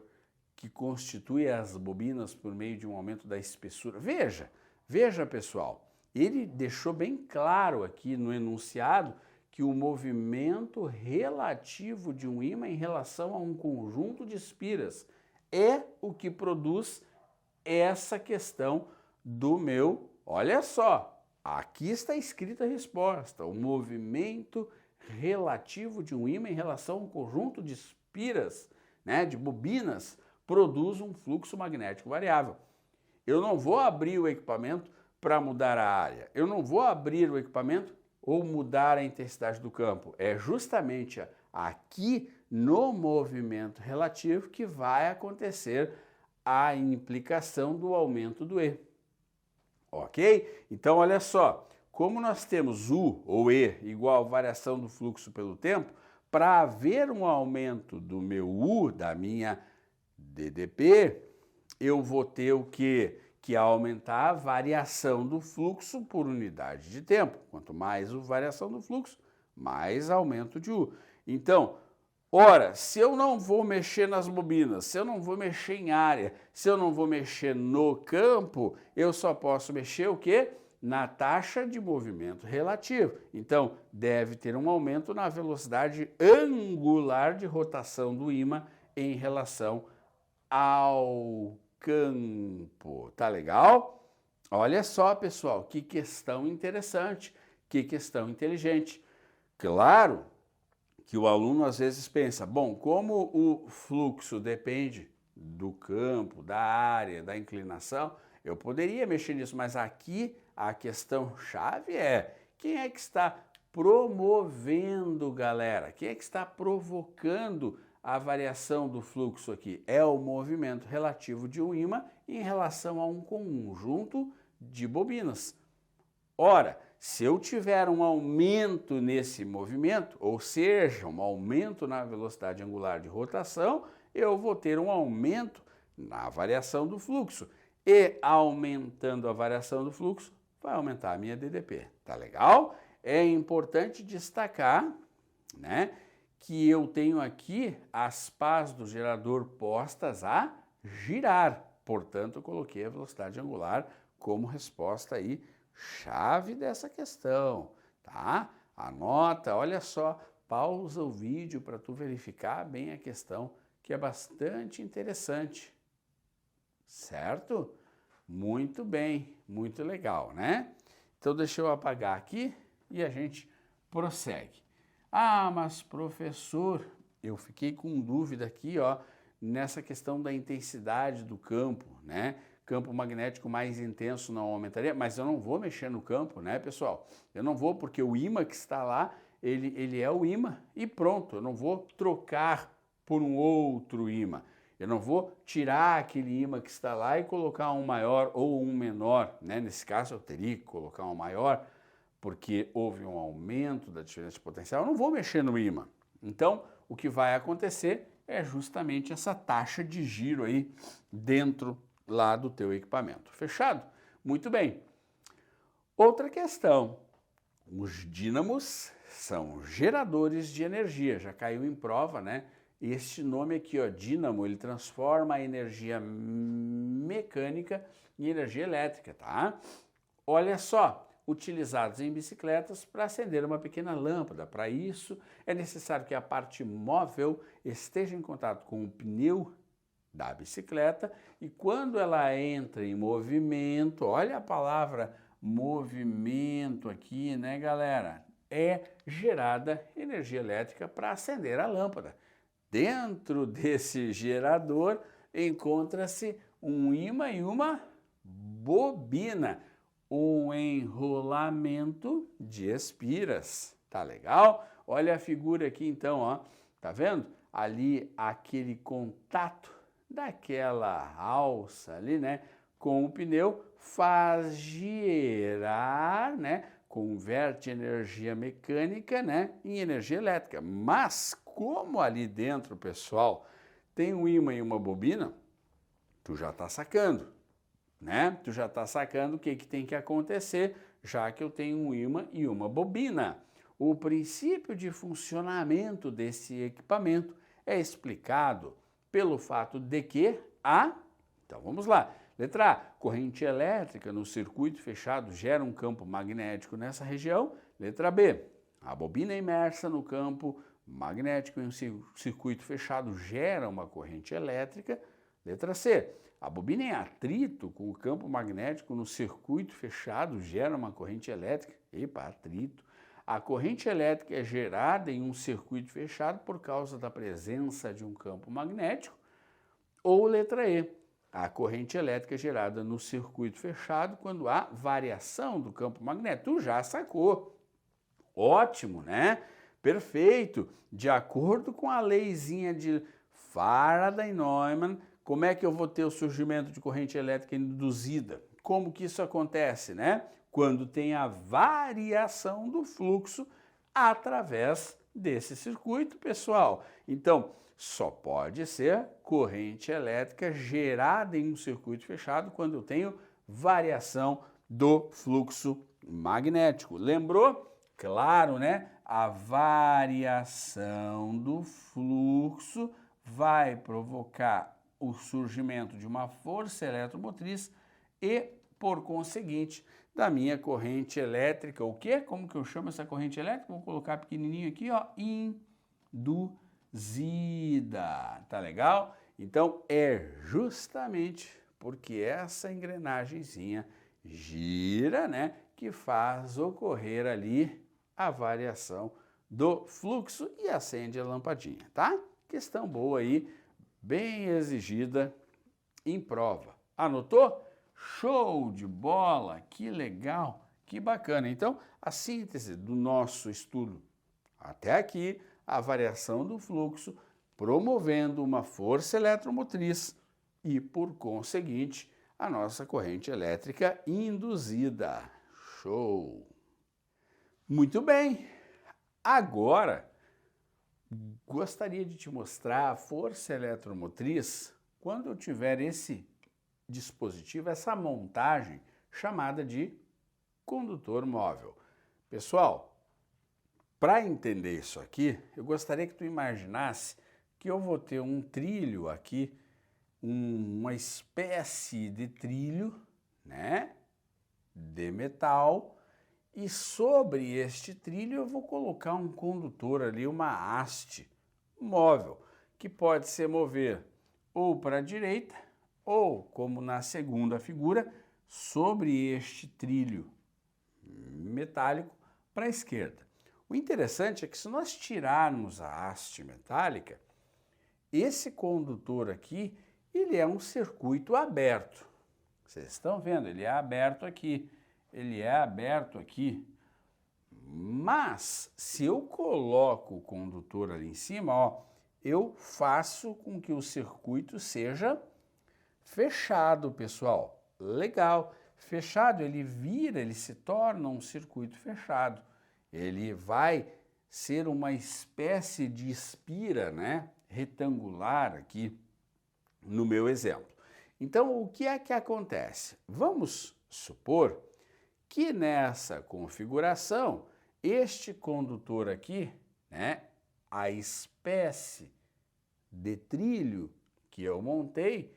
que constitui as bobinas por meio de um aumento da espessura. Veja pessoal, ele deixou bem claro aqui no enunciado que o movimento relativo de um ímã em relação a um conjunto de espiras é o que produz essa questão do meu, olha só, aqui está escrita a resposta, o movimento relativo de um ímã em relação a um conjunto de espiras, né, de bobinas, produz um fluxo magnético variável. Eu não vou abrir o equipamento para mudar a área, eu não vou abrir o equipamento ou mudar a intensidade do campo, é justamente aqui no movimento relativo que vai acontecer a implicação do aumento do E. Ok? Então, olha só, como nós temos U ou E igual a variação do fluxo pelo tempo, para haver um aumento do meu U, da minha DDP, eu vou ter o quê? Que aumentar a variação do fluxo por unidade de tempo. Quanto mais a variação do fluxo, mais aumento de U. Então, ora, se eu não vou mexer nas bobinas, se eu não vou mexer em área, se eu não vou mexer no campo, eu só posso mexer o quê? Na taxa de movimento relativo. Então, deve ter um aumento na velocidade angular de rotação do ímã em relação ao campo. Tá legal? Olha só, pessoal, que questão interessante, que questão inteligente. Claro que o aluno às vezes pensa, bom, como o fluxo depende do campo, da área, da inclinação, eu poderia mexer nisso, mas aqui a questão chave é, quem é que está promovendo, galera? Quem é que está provocando a variação do fluxo aqui? É o movimento relativo de um ímã em relação a um conjunto de bobinas. Ora, se eu tiver um aumento nesse movimento, ou seja, um aumento na velocidade angular de rotação, eu vou ter um aumento na variação do fluxo. E aumentando a variação do fluxo, vai aumentar a minha DDP. Tá legal? É importante destacar, né, que eu tenho aqui as pás do gerador postas a girar. Portanto, eu coloquei a velocidade angular como resposta aí chave dessa questão, tá? Anota, olha só, pausa o vídeo para tu verificar bem a questão, que é bastante interessante, certo? Muito bem, muito legal, né? Então deixa eu apagar aqui e a gente prossegue. Ah, mas professor, eu fiquei com dúvida aqui, ó, nessa questão da intensidade do campo, né? Campo magnético mais intenso não aumentaria, mas eu não vou mexer no campo, né, pessoal? Eu não vou, porque o ímã que está lá, ele é o ímã e pronto, eu não vou trocar por um outro ímã. Eu não vou tirar aquele ímã que está lá e colocar um maior ou um menor, né? Nesse caso eu teria que colocar um maior, porque houve um aumento da diferença de potencial, eu não vou mexer no ímã. Então, o que vai acontecer é justamente essa taxa de giro aí dentro lá do teu equipamento. Fechado? Muito bem. Outra questão. Os dínamos são geradores de energia. Já caiu em prova, né? Este nome aqui, ó, dínamo, ele transforma a energia mecânica em energia elétrica, tá? Olha só, utilizados em bicicletas para acender uma pequena lâmpada. Para isso, é necessário que a parte móvel esteja em contato com o pneu da bicicleta e quando ela entra em movimento, olha a palavra movimento aqui, né, galera? é gerada energia elétrica para acender a lâmpada. Dentro desse gerador encontra-se um ímã e uma bobina, um enrolamento de espiras. Tá legal? Olha a figura aqui então, ó. Tá vendo? Ali aquele contato daquela alça ali, né, com o pneu faz girar, né, converte energia mecânica, né, em energia elétrica. Mas como ali dentro, pessoal, tem um ímã e uma bobina, tu já está sacando, né? Tu já está sacando o que tem que acontecer, já que eu tenho um ímã e uma bobina. O princípio de funcionamento desse equipamento é explicado pelo fato de que então vamos lá. Letra A, corrente elétrica no circuito fechado gera um campo magnético nessa região. Letra B, a bobina imersa no campo magnético em um circuito fechado gera uma corrente elétrica. Letra C, a bobina em atrito com o campo magnético no circuito fechado gera uma corrente elétrica. Epa, atrito. A corrente elétrica é gerada em um circuito fechado por causa da presença de um campo magnético. Ou letra E, a corrente elétrica é gerada no circuito fechado quando há variação do campo magnético. Tu já sacou. Ótimo, né? Perfeito. De acordo com a leizinha de Faraday-Neumann, como é que eu vou ter o surgimento de corrente elétrica induzida? Como que isso acontece, né? Quando tem a variação do fluxo através desse circuito, pessoal. Então, só pode ser corrente elétrica gerada em um circuito fechado quando eu tenho variação do fluxo magnético. Lembrou? Claro, né? A variação do fluxo vai provocar o surgimento de uma força eletromotriz e, por conseguinte, da minha corrente elétrica. O quê? Como que eu chamo essa corrente elétrica? Vou colocar pequenininho aqui, ó, induzida. Tá legal? Então, é justamente porque essa engrenagemzinha gira, né, que faz ocorrer ali a variação do fluxo e acende a lampadinha, tá? Questão boa aí, bem exigida em prova. Anotou? Show de bola! Que legal, que bacana. Então, a síntese do nosso estudo até aqui, a variação do fluxo promovendo uma força eletromotriz e, por conseguinte, a nossa corrente elétrica induzida. Show! Muito bem! Agora, gostaria de te mostrar a força eletromotriz quando eu tiver esse dispositivo, essa montagem chamada de condutor móvel. Pessoal, para entender isso aqui, eu gostaria que tu imaginasse que eu vou ter um trilho aqui, uma espécie de trilho, né, de metal, e sobre este trilho eu vou colocar um condutor ali, uma haste móvel, que pode se mover ou para a direita, ou, como na segunda figura, sobre este trilho metálico para a esquerda. O interessante é que se nós tirarmos a haste metálica, esse condutor aqui, ele é um circuito aberto. Vocês estão vendo? Ele é aberto aqui, ele é aberto aqui. Mas, se eu coloco o condutor ali em cima, ó, eu faço com que o circuito seja fechado, pessoal. Legal. Fechado, ele vira, ele se torna um circuito fechado. Ele vai ser uma espécie de espira, né, retangular aqui no meu exemplo. Então, o que é que acontece? Vamos supor que nessa configuração, este condutor aqui, né, a espécie de trilho que eu montei,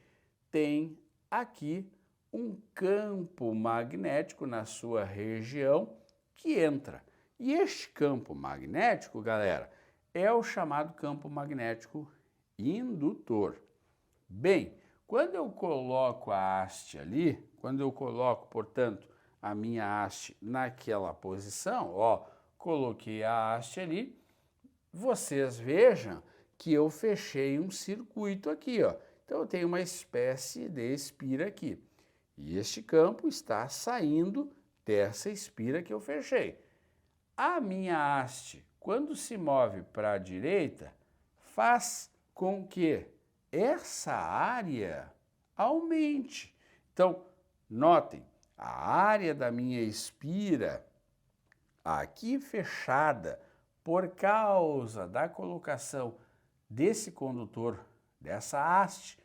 tem aqui um campo magnético na sua região que entra. E este campo magnético, galera, é o chamado campo magnético indutor. Bem, quando eu coloco a haste ali, quando eu coloco, portanto, a minha haste naquela posição, ó, coloquei a haste ali, vocês vejam que eu fechei um circuito aqui, ó. Então eu tenho uma espécie de espira aqui. E este campo está saindo dessa espira que eu fechei. A minha haste, quando se move para a direita, faz com que essa área aumente. Então, notem, a área da minha espira aqui fechada por causa da colocação desse condutor, dessa haste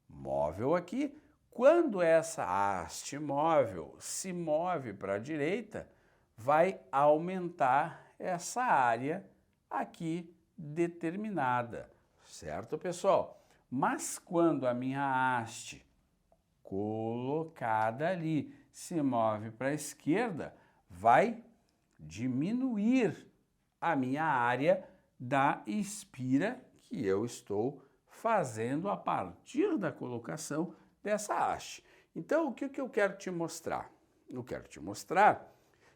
móvel aqui, quando essa haste móvel se move para a direita, vai aumentar essa área aqui determinada, certo, pessoal? Mas quando a minha haste colocada ali se move para a esquerda, vai diminuir a minha área da espira que eu estou fazendo a partir da colocação dessa haste. Então, o que eu quero te mostrar? Eu quero te mostrar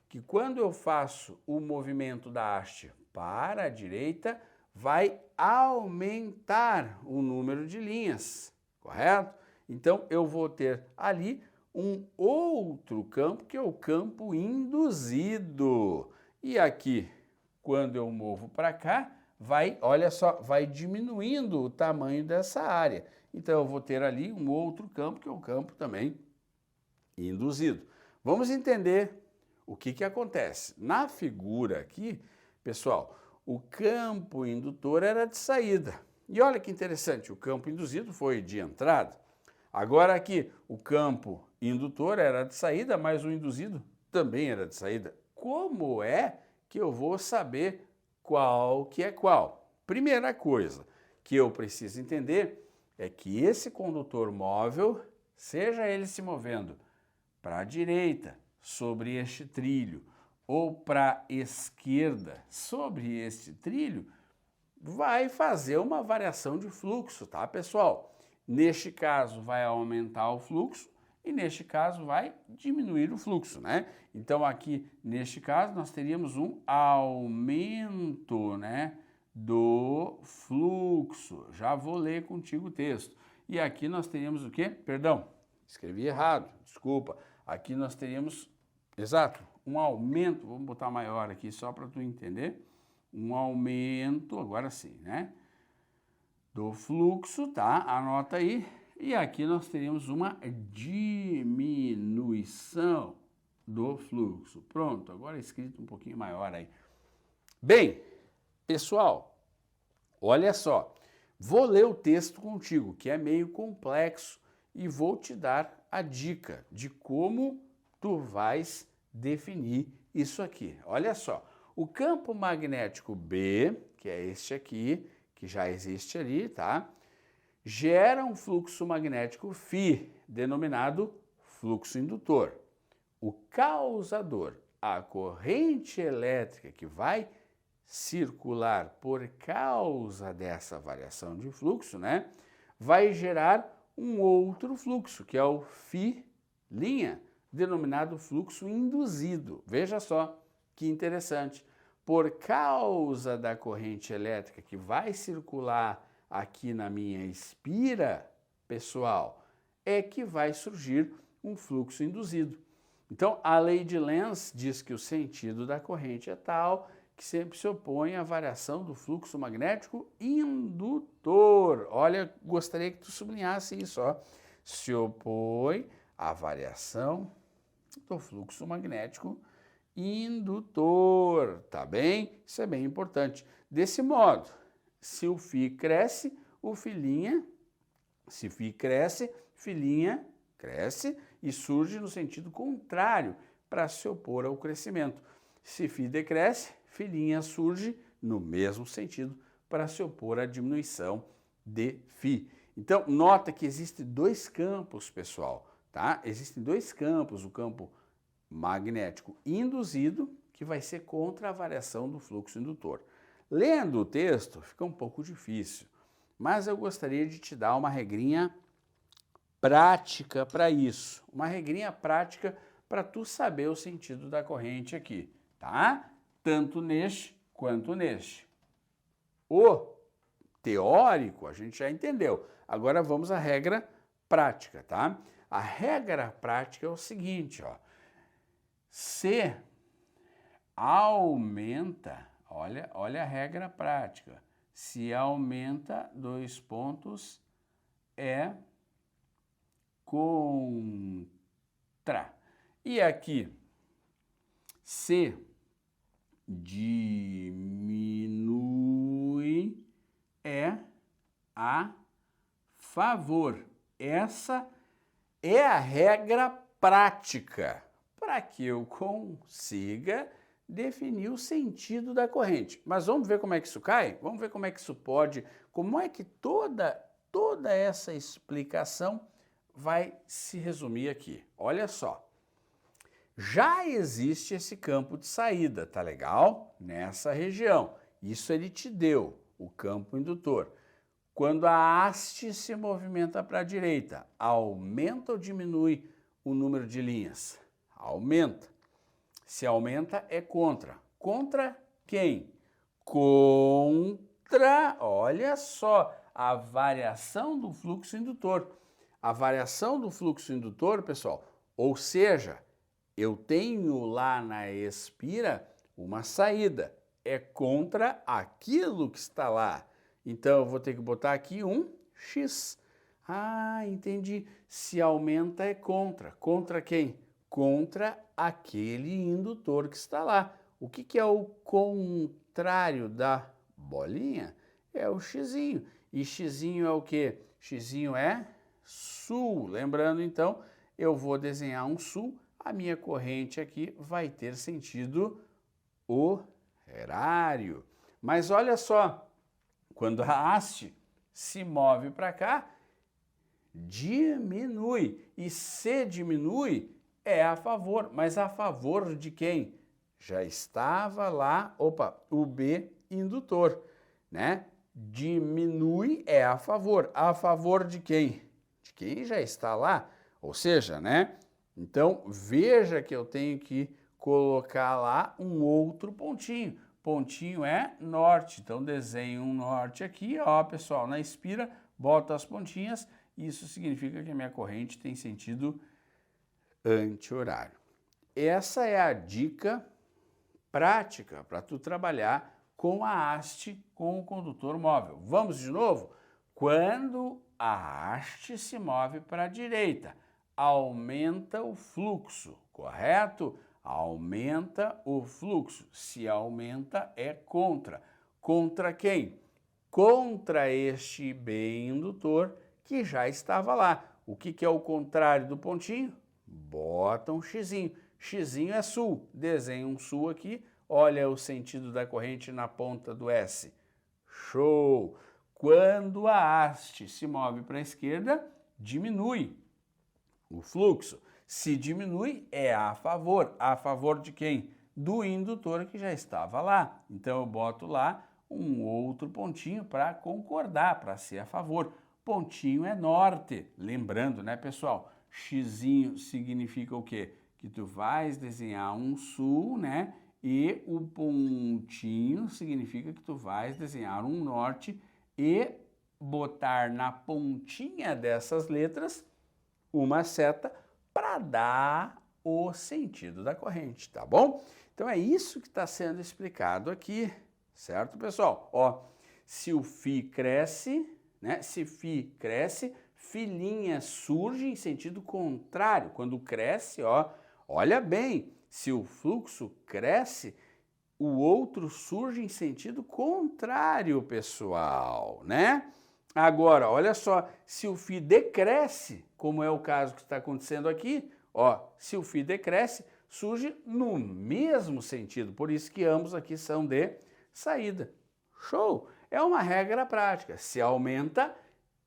que quando eu faço o movimento da haste para a direita, vai aumentar o número de linhas, correto? Então, eu vou ter ali um outro campo, que é o campo induzido. E aqui, quando eu movo para cá, vai, olha só, vai diminuindo o tamanho dessa área. Então, eu vou ter ali um outro campo, que é o campo também induzido. Vamos entender o que acontece. Na figura aqui, pessoal, o campo indutor era de saída. E olha que interessante, o campo induzido foi de entrada. Agora aqui, o campo indutor era de saída, mas o induzido também era de saída. Como é que eu vou saber qual que é qual? Primeira coisa que eu preciso entender é que esse condutor móvel, seja ele se movendo para a direita sobre este trilho ou para a esquerda sobre este trilho, vai fazer uma variação de fluxo, tá, pessoal? Neste caso vai aumentar o fluxo e neste caso vai diminuir o fluxo, né? Então aqui, neste caso, nós teríamos um aumento, né, do fluxo. Já vou ler contigo o texto. E aqui nós teríamos o quê? Perdão, escrevi errado, desculpa. Aqui nós teríamos, exato, um aumento, vamos botar maior aqui só para tu entender. Um aumento, agora sim, né? Do fluxo, tá? Anota aí. E aqui nós teríamos uma diminuição do fluxo. Pronto, agora escrito um pouquinho maior aí. Bem, pessoal, olha só. Vou ler o texto contigo, que é meio complexo, e vou te dar a dica de como tu vais definir isso aqui. Olha só. O campo magnético B, que é este aqui, que já existe ali, tá? Gera um fluxo magnético φ, denominado fluxo indutor. O causador, a corrente elétrica que vai circular por causa dessa variação de fluxo, né? Vai gerar um outro fluxo, que é o φ', denominado fluxo induzido. Veja só que interessante. Por causa da corrente elétrica que vai circular aqui na minha espira, pessoal, é que vai surgir um fluxo induzido. Então, a lei de Lenz diz que o sentido da corrente é tal que sempre se opõe à variação do fluxo magnético indutor. Olha, gostaria que tu sublinhasse isso, ó. Se opõe à variação do fluxo magnético indutor, tá bem? Isso é bem importante. Desse modo, se o φ cresce, o filhinha, se φ cresce, filhinha cresce e surge no sentido contrário para se opor ao crescimento. Se φ decresce, filhinha surge no mesmo sentido para se opor à diminuição de φ. Então, nota que existem dois campos, pessoal, tá? Existem dois campos, o campo magnético induzido, que vai ser contra a variação do fluxo indutor. Lendo o texto fica um pouco difícil, mas eu gostaria de te dar uma regrinha prática para isso. Uma regrinha prática para tu saber o sentido da corrente aqui, tá? tanto neste quanto neste. O teórico a gente já entendeu. Agora vamos à regra prática, tá? A regra prática é o seguinte, ó. Se aumenta, olha a regra prática. Se aumenta, 2 pontos, é contra. E aqui, se diminui, é a favor. Essa é a regra prática para que eu consiga definir o sentido da corrente. Mas vamos ver como é que isso cai? Vamos ver como é que isso pode, como é que toda essa explicação vai se resumir aqui. Olha só. Já existe esse campo de saída, tá legal? Nessa região. Isso ele te deu, o campo indutor. Quando a haste se movimenta para a direita, aumenta ou diminui o número de linhas? Aumenta. Se aumenta, é contra. Contra quem? Contra, olha só, a variação do fluxo indutor. A variação do fluxo indutor, pessoal, ou seja, eu tenho lá na expira uma saída. É contra aquilo que está lá. Então, eu vou ter que botar aqui um X. Ah, entendi. Se aumenta é contra. Contra quem? Contra aquele indutor que está lá. O que é o contrário da bolinha? É o Xzinho. E Xzinho é o quê? Xzinho é sul. Lembrando, então, eu vou desenhar um sul. A minha corrente aqui vai ter sentido horário. Mas olha só, quando a haste se move para cá, diminui. E se diminui, é a favor. Mas a favor de quem? Já estava lá, o B indutor, né? Diminui é a favor. A favor de quem? De quem já está lá. Ou seja, né? Então, veja que eu tenho que colocar lá um outro pontinho. Pontinho é norte, então desenho um norte aqui, ó, pessoal, na expira, boto as pontinhas, isso significa que a minha corrente tem sentido anti-horário. Essa é a dica prática para tu trabalhar com a haste, com o condutor móvel. Vamos de novo? Quando a haste se move para a direita, aumenta o fluxo, correto? Aumenta o fluxo. Se aumenta, é contra. Contra quem? Contra este B indutor que já estava lá. O que é o contrário do pontinho? Bota um Xzinho. Xzinho é sul. Desenha um sul aqui. Olha o sentido da corrente na ponta do S. Show! Quando a haste se move para a esquerda, diminui o fluxo. Se diminui, é a favor. A favor de quem? Do indutor que já estava lá. Então eu boto lá um outro pontinho para concordar, para ser a favor. Pontinho é norte. Lembrando, né, pessoal? Xzinho significa o quê? Que tu vais desenhar um sul, né? E o pontinho significa que tu vais desenhar um norte e botar na pontinha dessas letras uma seta para dar o sentido da corrente, tá bom? Então é isso que está sendo explicado aqui, certo, pessoal? Ó, se o φ cresce, né? Se φ cresce, filinha surge em sentido contrário. Quando cresce, ó, olha bem, se o fluxo cresce, o outro surge em sentido contrário, pessoal, né? Agora, olha só, se o φ decresce, como é o caso que está acontecendo aqui, ó, se o φ decresce, surge no mesmo sentido, por isso que ambos aqui são de saída. Show! É uma regra prática, se aumenta,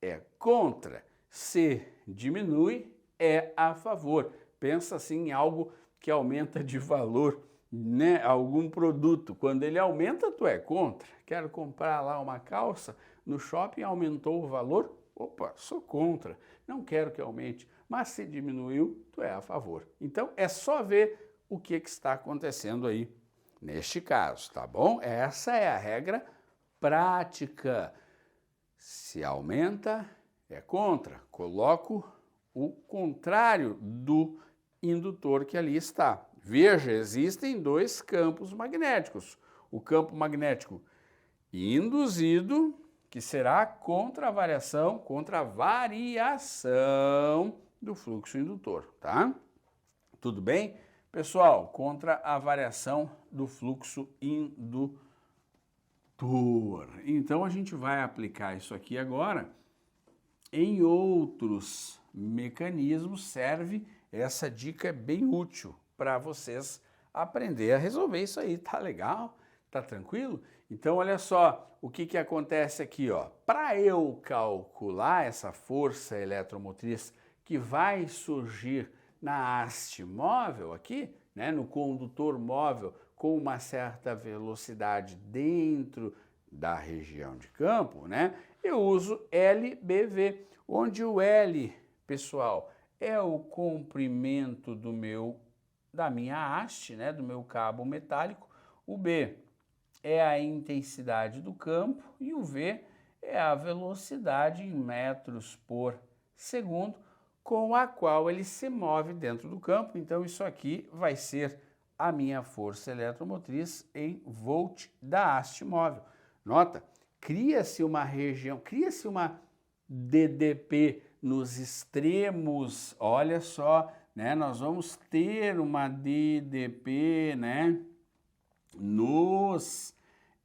é contra, se diminui, é a favor. Pensa assim em algo que aumenta de valor, né? Algum produto, quando ele aumenta, tu é contra. Quero comprar lá uma calça, no shopping aumentou o valor, opa, sou contra, não quero que aumente, mas se diminuiu, tu é a favor. Então é só ver o que está acontecendo aí neste caso, tá bom? Essa é a regra prática. Se aumenta, é contra. Coloco o contrário do indutor que ali está. Veja, existem dois campos magnéticos. O campo magnético induzido, que será contra a variação do fluxo indutor, tá? Tudo bem? Pessoal, contra a variação do fluxo indutor. Então, a gente vai aplicar isso aqui agora em outros mecanismos. Essa dica é bem útil para vocês aprender a resolver isso aí. Tá legal? Tá tranquilo? Então, olha só o que acontece aqui, ó. Para eu calcular essa força eletromotriz que vai surgir na haste móvel aqui, né, no condutor móvel com uma certa velocidade dentro da região de campo, né, eu uso LBV, onde o L, pessoal, é o comprimento da minha haste, né, do meu cabo metálico, o B é a intensidade do campo e o V é a velocidade em metros por segundo com a qual ele se move dentro do campo. Então, isso aqui vai ser a minha força eletromotriz em volt da haste móvel. Nota, cria-se uma região, cria-se uma DDP nos extremos, olha só, né? Nós vamos ter uma DDP, né? Nos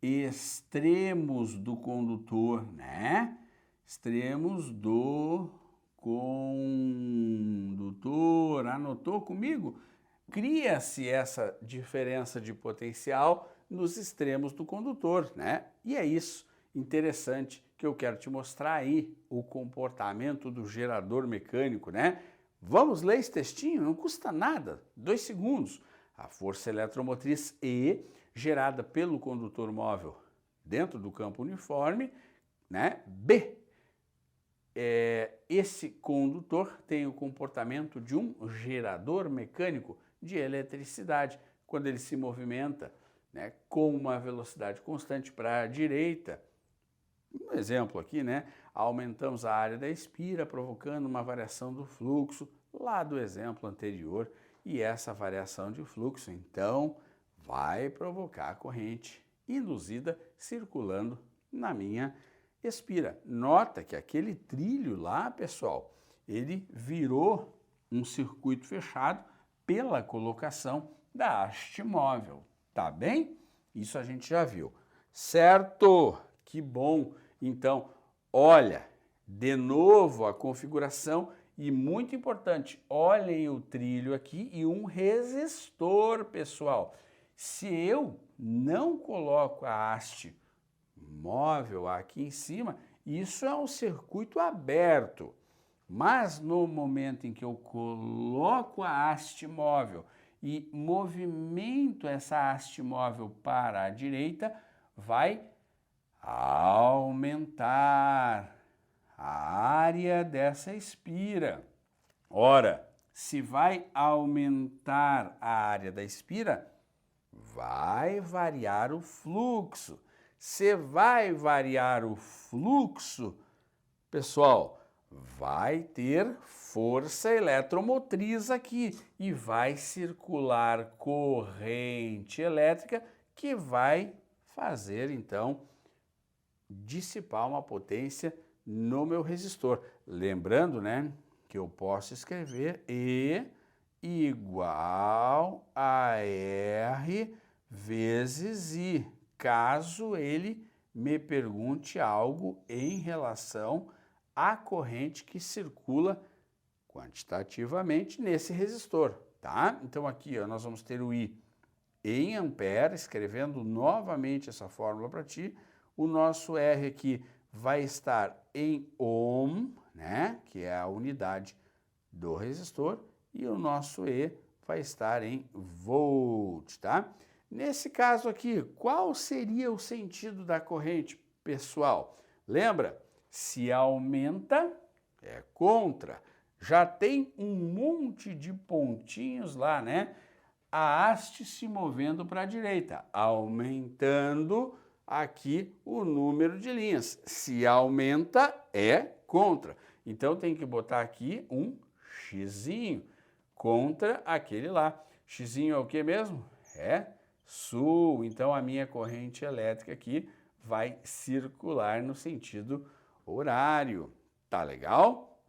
extremos do condutor, né? Extremos do condutor, anotou comigo? Cria-se essa diferença de potencial nos extremos do condutor, né? E é isso interessante que eu quero te mostrar aí, o comportamento do gerador mecânico, né? Vamos ler esse textinho? Não custa nada, 2 segundos. A força eletromotriz E, gerada pelo condutor móvel dentro do campo uniforme, né? B, esse condutor tem o comportamento de um gerador mecânico de eletricidade. Quando ele se movimenta, né, com uma velocidade constante para a direita, um exemplo aqui, né, aumentamos a área da espira, provocando uma variação do fluxo lá do exemplo anterior, e essa variação de fluxo, então, vai provocar a corrente induzida circulando na minha espira. Nota que aquele trilho lá, pessoal, ele virou um circuito fechado pela colocação da haste móvel, tá bem? Isso a gente já viu, certo? Que bom! Então, olha, de novo a configuração e muito importante, olhem o trilho aqui e um resistor, pessoal. Se eu não coloco a haste móvel aqui em cima, isso é um circuito aberto. Mas no momento em que eu coloco a haste móvel e movimento essa haste móvel para a direita, vai aumentar a área dessa espira. Ora, se vai aumentar a área da espira, vai variar o fluxo. Se vai variar o fluxo, pessoal, vai ter força eletromotriz aqui e vai circular corrente elétrica que vai fazer, então, dissipar uma potência no meu resistor. Lembrando, né, que eu posso escrever E igual a R vezes I, caso ele me pergunte algo em relação à corrente que circula quantitativamente nesse resistor, tá? Então aqui, ó, nós vamos ter o I em ampere, escrevendo novamente essa fórmula para ti. O nosso R aqui vai estar em ohm, né, que é a unidade do resistor, e o nosso E vai estar em volt, tá? Nesse caso aqui, qual seria o sentido da corrente, pessoal? Lembra? Se aumenta, é contra. Já tem um monte de pontinhos lá, né? a haste se movendo para a direita, aumentando aqui o número de linhas. Se aumenta, é contra. Então, tem que botar aqui um xizinho contra aquele lá. Xizinho é o que mesmo? É sul. Então, a minha corrente elétrica aqui vai circular no sentido horário. Tá legal?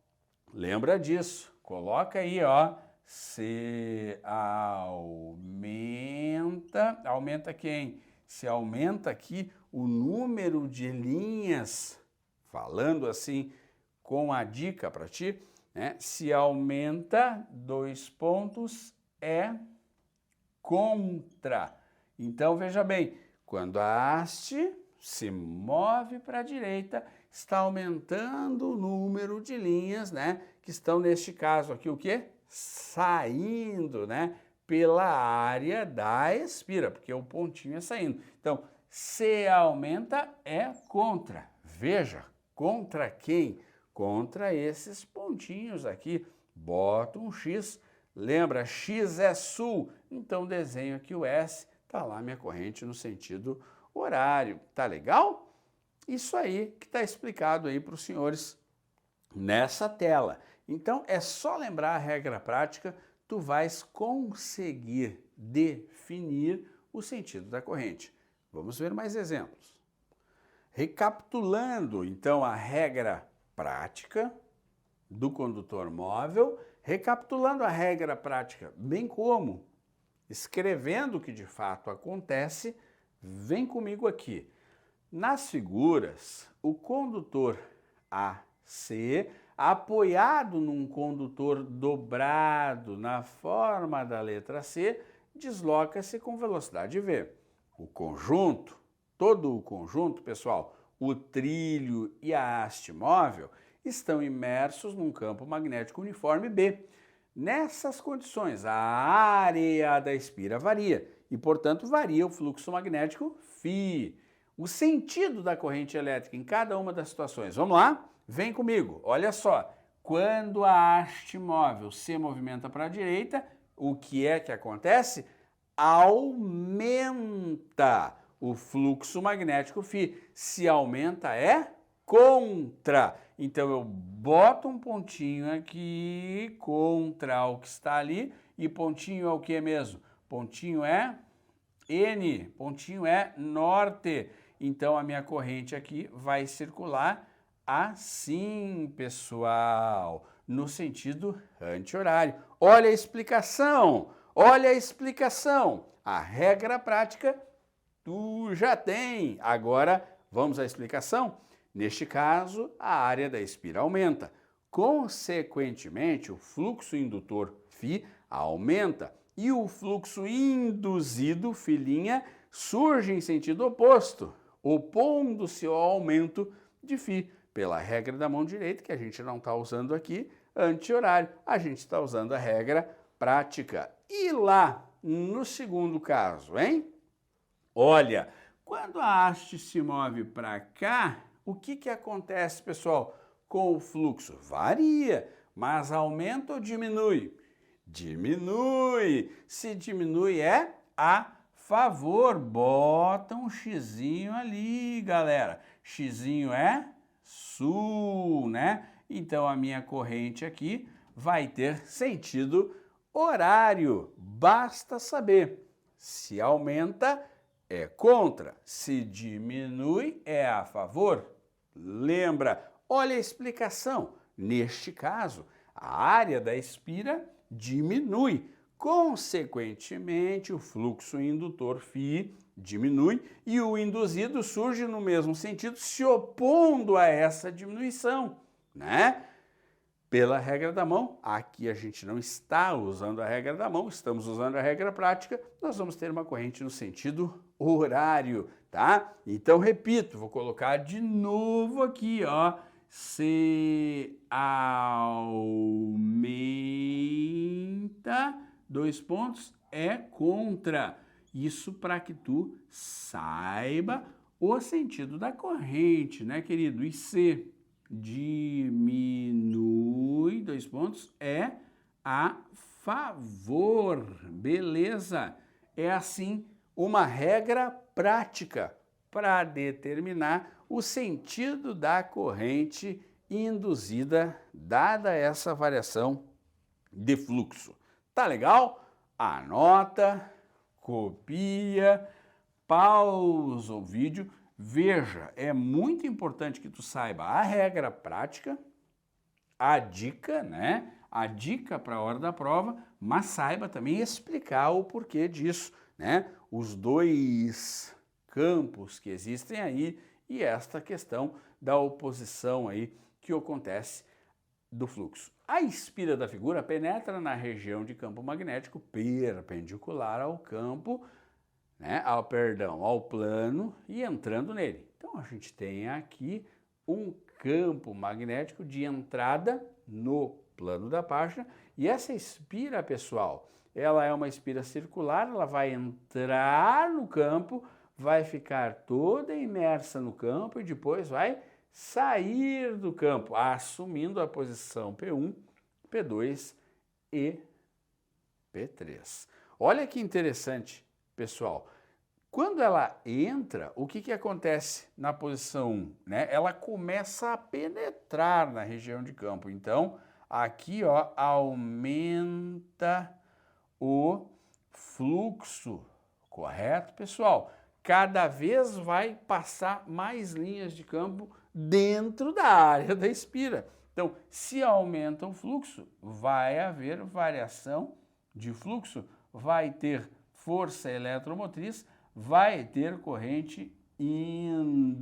Lembra disso. Coloca aí, ó. Se aumenta, aumenta quem? Se aumenta aqui o número de linhas, falando assim com a dica para ti, né? Se aumenta, 2 pontos, é contra. Então, veja bem, quando a haste se move para a direita, está aumentando o número de linhas, né? Que estão, neste caso aqui, o quê? Saindo, né? Pela área da espira, porque o pontinho é saindo. Então, se aumenta, é contra. Veja, contra quem? Contra esses pontinhos aqui. Bota um X. Lembra, X é sul. Então, desenho aqui o S. Tá lá minha corrente no sentido horário. Tá legal? Isso aí que está explicado aí para os senhores nessa tela. Então, é só lembrar a regra prática, tu vais conseguir definir o sentido da corrente. Vamos ver mais exemplos. Recapitulando, então, a regra prática do condutor móvel, recapitulando a regra prática, bem como escrevendo o que de fato acontece, vem comigo aqui. Nas figuras, o condutor AC, apoiado num condutor dobrado na forma da letra C, desloca-se com velocidade v. O conjunto, todo o conjunto, pessoal, o trilho e a haste móvel, estão imersos num campo magnético uniforme B. Nessas condições, a área da espira varia e, portanto, varia o fluxo magnético φ. O sentido da corrente elétrica em cada uma das situações. Vamos lá? Vem comigo. Olha só. Quando a haste móvel se movimenta para a direita, o que é que acontece? Aumenta o fluxo magnético φ. Se aumenta, é contra. Então, eu boto um pontinho aqui contra o que está ali. E pontinho é o que mesmo? Pontinho é N. Pontinho é norte. Então, a minha corrente aqui vai circular assim, pessoal, no sentido anti-horário. Olha a explicação, olha a explicação. A regra prática tu já tem. Agora, vamos à explicação? Neste caso, a área da espira aumenta. Consequentemente, o fluxo indutor φ aumenta e o fluxo induzido, φ', surge em sentido oposto, opondo-se ao aumento de φ, pela regra da mão direita, que a gente não está usando aqui, anti-horário. A gente está usando a regra prática. E lá, no segundo caso, hein? Olha, quando a haste se move para cá, o que acontece, pessoal, com o fluxo? Varia, mas aumenta ou diminui? Diminui. Se diminui, é a favor. Bota um xizinho ali, galera. Xizinho é sul, né? Então, a minha corrente aqui vai ter sentido horário. Basta saber. Se aumenta, é contra. Se diminui, é a favor. Lembra? Olha a explicação. Neste caso, a área da espira diminui. Consequentemente, o fluxo indutor φ diminui e o induzido surge no mesmo sentido, se opondo a essa diminuição, né? Pela regra da mão, aqui a gente não está usando a regra da mão, estamos usando a regra prática, nós vamos ter uma corrente no sentido horário, tá? Então, repito, vou colocar de novo aqui, ó, se aumenta, 2 pontos, é contra. Isso para que tu saiba o sentido da corrente, né, querido? E se diminui, 2 pontos, é a favor. Beleza? É assim uma regra prática para determinar o sentido da corrente induzida, dada essa variação de fluxo. Tá legal? Anota, copia, pausa o vídeo. Veja, é muito importante que tu saiba a regra prática, a dica, né? A dica para a hora da prova, mas saiba também explicar o porquê disso, né? Os dois campos que existem aí e esta questão da oposição aí que acontece do fluxo. A espira da figura penetra na região de campo magnético perpendicular ao campo, né, ao plano e entrando nele. Então a gente tem aqui um campo magnético de entrada no plano da página e essa espira, pessoal, ela é uma espira circular, ela vai entrar no campo, vai ficar toda imersa no campo e depois vai sair do campo, assumindo a posição P1, P2 e P3. Olha que interessante, pessoal. Quando ela entra, o que acontece na posição 1? Né? Ela começa a penetrar na região de campo. Então, aqui ó, aumenta o fluxo, correto, pessoal? Cada vez vai passar mais linhas de campo dentro da área da espira. Então, se aumenta o fluxo, vai haver variação de fluxo, vai ter força eletromotriz, vai ter corrente induzida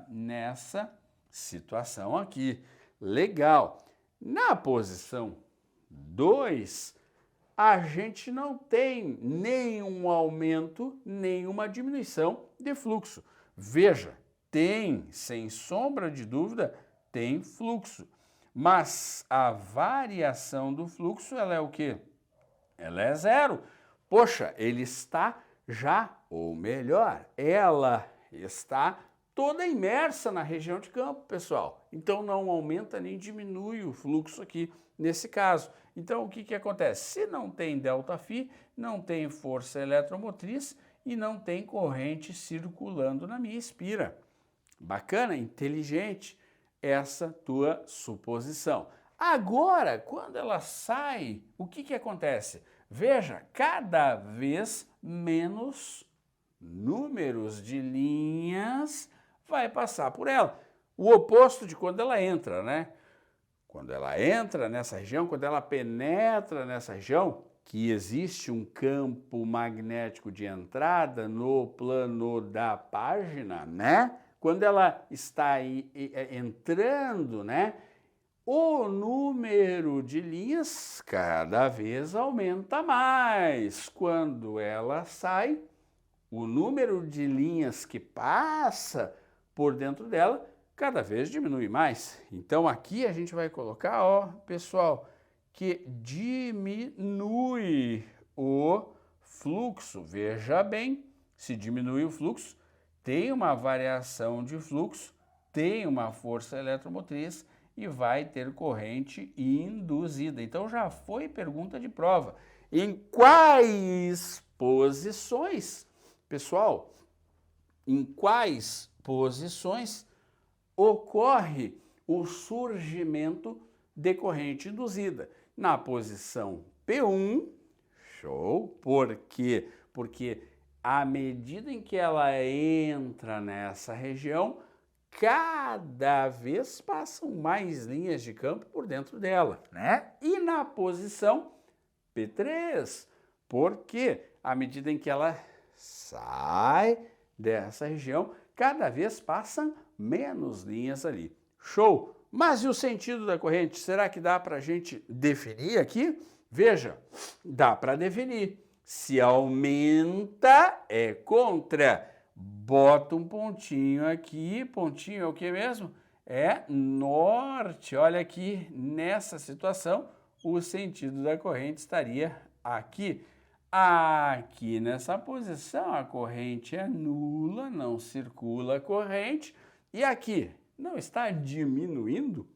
nessa situação aqui. Legal. Na posição 2, a gente não tem nenhum aumento, nenhuma diminuição de fluxo. Veja, tem, sem sombra de dúvida, tem fluxo. Mas a variação do fluxo, ela é o quê? Ela é zero. Poxa, ele está já, ou melhor, ela está toda imersa na região de campo, pessoal. Então não aumenta nem diminui o fluxo aqui nesse caso. Então o que acontece? Se não tem ΔΦ, não tem força eletromotriz e não tem corrente circulando na minha espira. Bacana, inteligente essa tua suposição. Agora, quando ela sai, o que acontece? Veja, cada vez menos números de linhas vai passar por ela. O oposto de quando ela entra, né? Quando ela entra nessa região, quando ela penetra nessa região, que existe um campo magnético de entrada no plano da página, né? Quando ela está entrando, né? O número de linhas cada vez aumenta mais. Quando ela sai, o número de linhas que passa por dentro dela cada vez diminui mais. Então aqui a gente vai colocar, ó, pessoal, que diminui o fluxo. Veja bem, se diminui o fluxo, tem uma variação de fluxo, tem uma força eletromotriz e vai ter corrente induzida. Então já foi pergunta de prova. Em quais posições, pessoal, em quais posições ocorre o surgimento de corrente induzida? Na posição P1, show, por quê? Porque à medida em que ela entra nessa região, cada vez passam mais linhas de campo por dentro dela, né? E na posição P3, porque à medida em que ela sai dessa região, cada vez passam menos linhas ali. Show! Mas e o sentido da corrente? Será que dá para a gente definir aqui? Veja, dá para definir. Se aumenta, é contra. Bota um pontinho aqui, pontinho é o que mesmo? É norte. Olha aqui, nessa situação, o sentido da corrente estaria aqui. Aqui nessa posição, a corrente é nula, não circula a corrente. E aqui, não está diminuindo?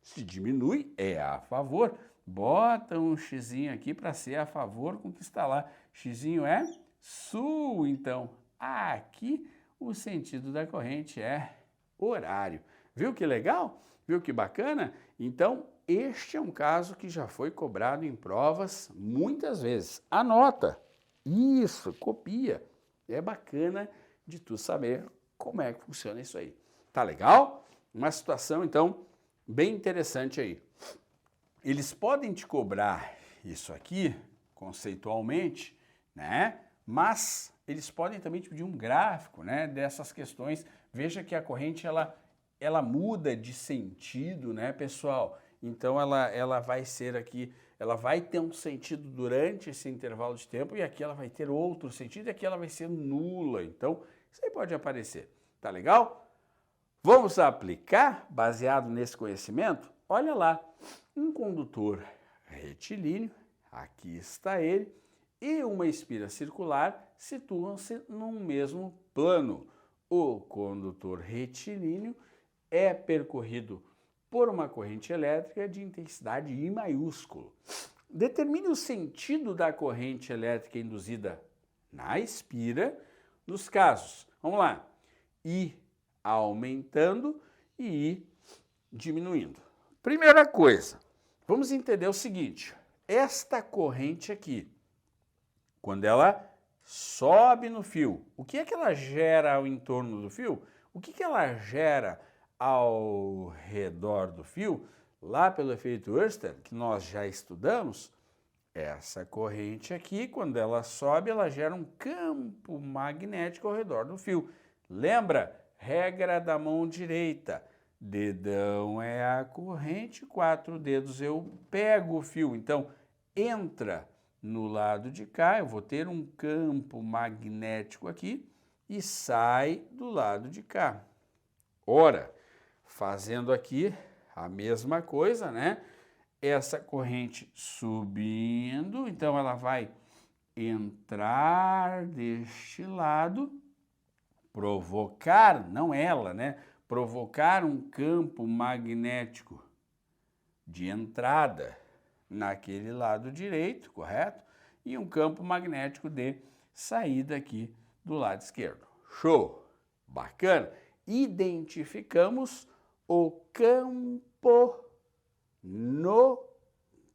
Se diminui, é a favor. bota um xizinho aqui para ser a favor com o que está lá. Xizinho é sul, então aqui o sentido da corrente é horário. Viu que legal? Viu que bacana? Então, este é um caso que já foi cobrado em provas muitas vezes. Anota. Isso, copia. É bacana de tu saber como é que funciona isso aí. Tá legal? Uma situação, então, bem interessante aí. Eles podem te cobrar isso aqui, conceitualmente, né? Mas eles podem também te pedir um gráfico, né, dessas questões. Veja que a corrente, ela muda de sentido, né, pessoal? Então, ela vai ser aqui, ela vai ter um sentido durante esse intervalo de tempo e aqui ela vai ter outro sentido e aqui ela vai ser nula. Então, isso aí pode aparecer. Tá legal? Vamos aplicar, baseado nesse conhecimento? Olha lá, um condutor retilíneo, aqui está ele, e uma espira circular situam-se num mesmo plano. O condutor retilíneo é percorrido por uma corrente elétrica de intensidade I maiúsculo. Determine o sentido da corrente elétrica induzida na espira nos casos, vamos lá, I aumentando e I diminuindo. Primeira coisa, vamos entender o seguinte, esta corrente aqui, quando ela sobe no fio, o que é que ela gera ao entorno do fio? O que ela gera ao redor do fio? Lá pelo efeito Ørsted, que nós já estudamos, essa corrente aqui, quando ela sobe, ela gera um campo magnético ao redor do fio. Lembra? Regra da mão direita. Dedão é a corrente, 4 dedos eu pego o fio. Então, entra no lado de cá, eu vou ter um campo magnético aqui e sai do lado de cá. Ora, fazendo aqui a mesma coisa, né? Essa corrente subindo, então ela vai entrar deste lado, provocar, não ela, né? Provocar um campo magnético de entrada naquele lado direito, correto? E um campo magnético de saída aqui do lado esquerdo. Show! Bacana! Identificamos o campo no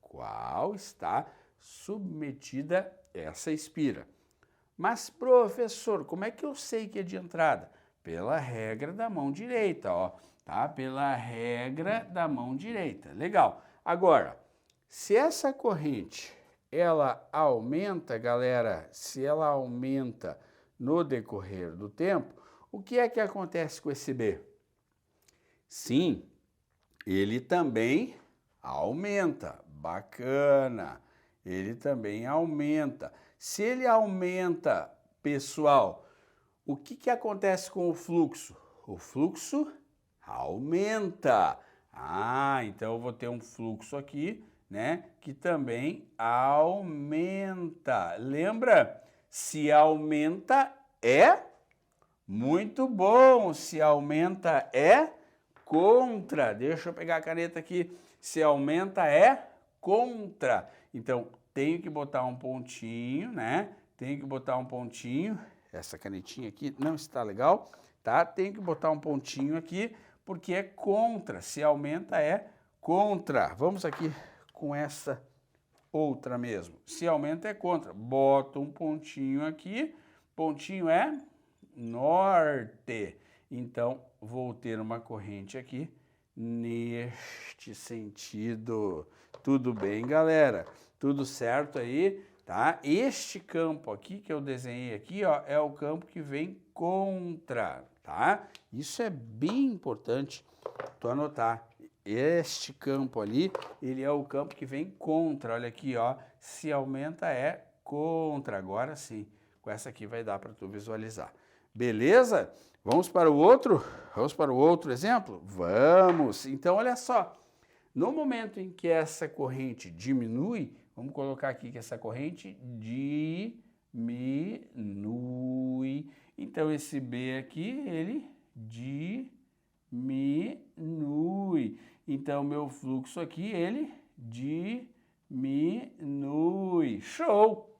qual está submetida essa espira. Mas, professor, como é que eu sei que é de entrada? Pela regra da mão direita, ó, tá? Pela regra da mão direita. Legal. Agora, se essa corrente, ela aumenta, galera, se ela aumenta no decorrer do tempo, o que é que acontece com esse B? Sim, ele também aumenta. Bacana. Ele também aumenta. Se ele aumenta, pessoal, o que acontece com o fluxo? O fluxo aumenta. Então eu vou ter um fluxo aqui, né, que também aumenta. Lembra? Se aumenta é muito bom. Se aumenta é contra. Deixa eu pegar a caneta aqui. Se aumenta é contra. Então, tenho que botar um pontinho, né? Tenho que botar um pontinho. Essa canetinha aqui não está legal, tá? Tenho que botar um pontinho aqui, porque é contra. Se aumenta é contra. Vamos aqui com essa outra mesmo. Se aumenta é contra. Boto um pontinho aqui. Pontinho é norte. Então, vou ter uma corrente aqui neste sentido. Tudo bem, galera? Tudo certo aí, tá? Este campo aqui que eu desenhei aqui, ó, é o campo que vem contra, tá? Isso é bem importante tu anotar. Este campo ali, ele é o campo que vem contra. Olha aqui, ó, se aumenta é contra. Agora sim, com essa aqui vai dar para tu visualizar. Beleza? Vamos para o outro? Vamos para o outro exemplo? Vamos! Então, olha só. No momento em que essa corrente diminui, vamos colocar aqui que essa corrente diminui. Então, esse B aqui, ele diminui. Então, meu fluxo aqui, ele diminui. diminui. Show!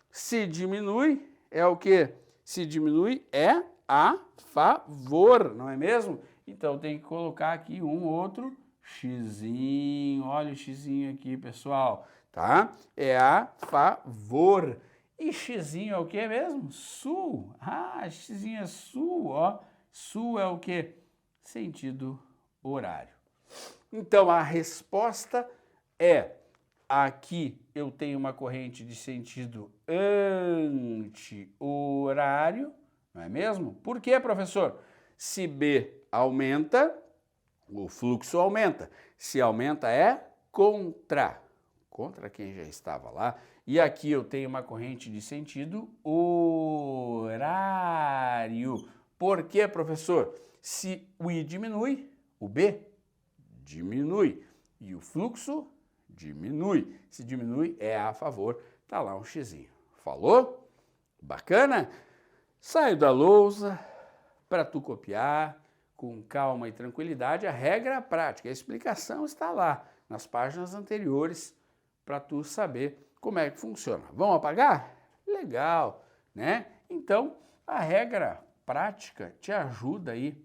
Se diminui é o quê? Se diminui é a favor, não é mesmo? Então tem que colocar aqui um outro xizinho. Olha o xizinho aqui, pessoal, tá? É a favor. E xizinho é o que mesmo? Sul. Ah, xizinho é sul, ó. Sul é o que? Sentido horário. Então a resposta é: aqui eu tenho uma corrente de sentido anti-horário, não é mesmo? Por quê, professor? Se B aumenta, o fluxo aumenta. Se aumenta é contra quem já estava lá. E aqui eu tenho uma corrente de sentido horário. Por quê, professor? Se o I diminui, o B diminui e o fluxo diminui. Se diminui é a favor, tá lá um xizinho. Falou? Bacana? Saio da lousa para tu copiar com calma e tranquilidade a regra prática. A explicação está lá nas páginas anteriores para tu saber como é que funciona. Vamos apagar? Legal, né? Então, a regra prática te ajuda aí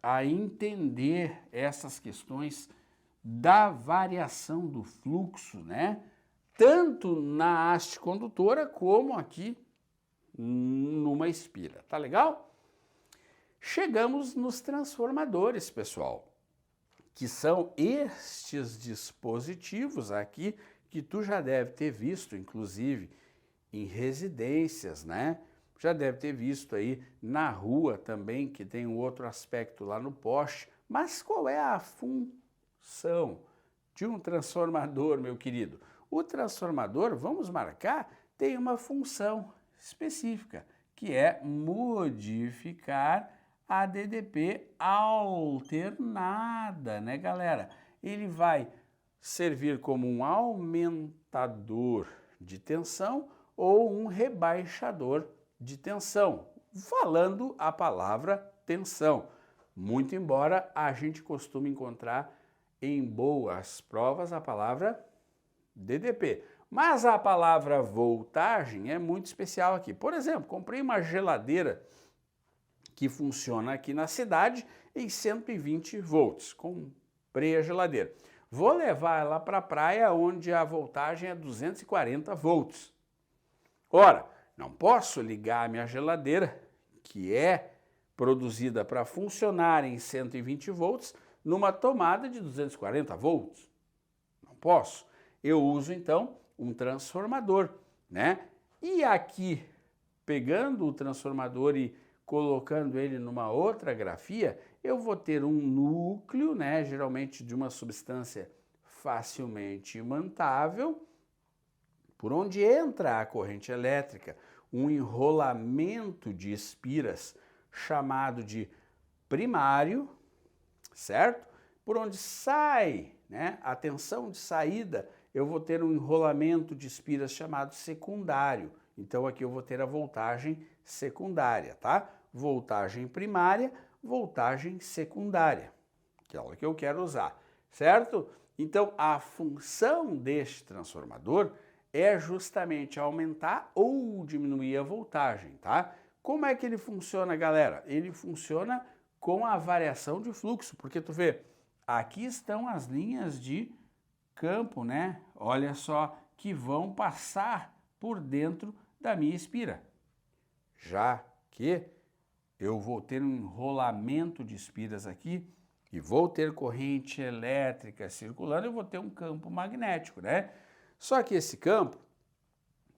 a entender essas questões da variação do fluxo, né? Tanto na haste condutora como aqui numa espira. Tá legal? Chegamos nos transformadores, pessoal, que são estes dispositivos aqui que tu já deve ter visto, inclusive, em residências, né? Já deve ter visto aí na rua também, que tem um outro aspecto lá no poste. Mas qual é a função de um transformador, meu querido? O transformador, vamos marcar, tem uma função específica, que é modificar a DDP alternada, né, galera? Ele vai servir como um aumentador de tensão ou um rebaixador de tensão, falando a palavra tensão. Muito embora a gente costume encontrar em boas provas a palavra DDP. Mas a palavra voltagem é muito especial aqui. Por exemplo, comprei uma geladeira que funciona aqui na cidade em 120 volts. Comprei a geladeira. Vou levar ela para a praia onde a voltagem é 240 volts. Ora, não posso ligar a minha geladeira, que é produzida para funcionar em 120 volts, numa tomada de 240 volts. Não posso. Eu uso, então, um transformador, né? E aqui, pegando o transformador e colocando ele numa outra grafia, eu vou ter um núcleo, né, geralmente de uma substância facilmente imantável, por onde entra a corrente elétrica, um enrolamento de espiras chamado de primário, certo? Por onde sai, né, a tensão de saída, eu vou ter um enrolamento de espiras chamado secundário. Então aqui eu vou ter a voltagem secundária, tá? Voltagem primária, voltagem secundária, que é a que eu quero usar, certo? Então a função deste transformador é justamente aumentar ou diminuir a voltagem, tá? Como é que ele funciona, galera? Ele funciona com a variação de fluxo, porque tu vê, aqui estão as linhas de campo, né? Olha só, que vão passar por dentro da minha espira. Já que eu vou ter um enrolamento de espiras aqui e vou ter corrente elétrica circulando, eu vou ter um campo magnético, né? Só que esse campo,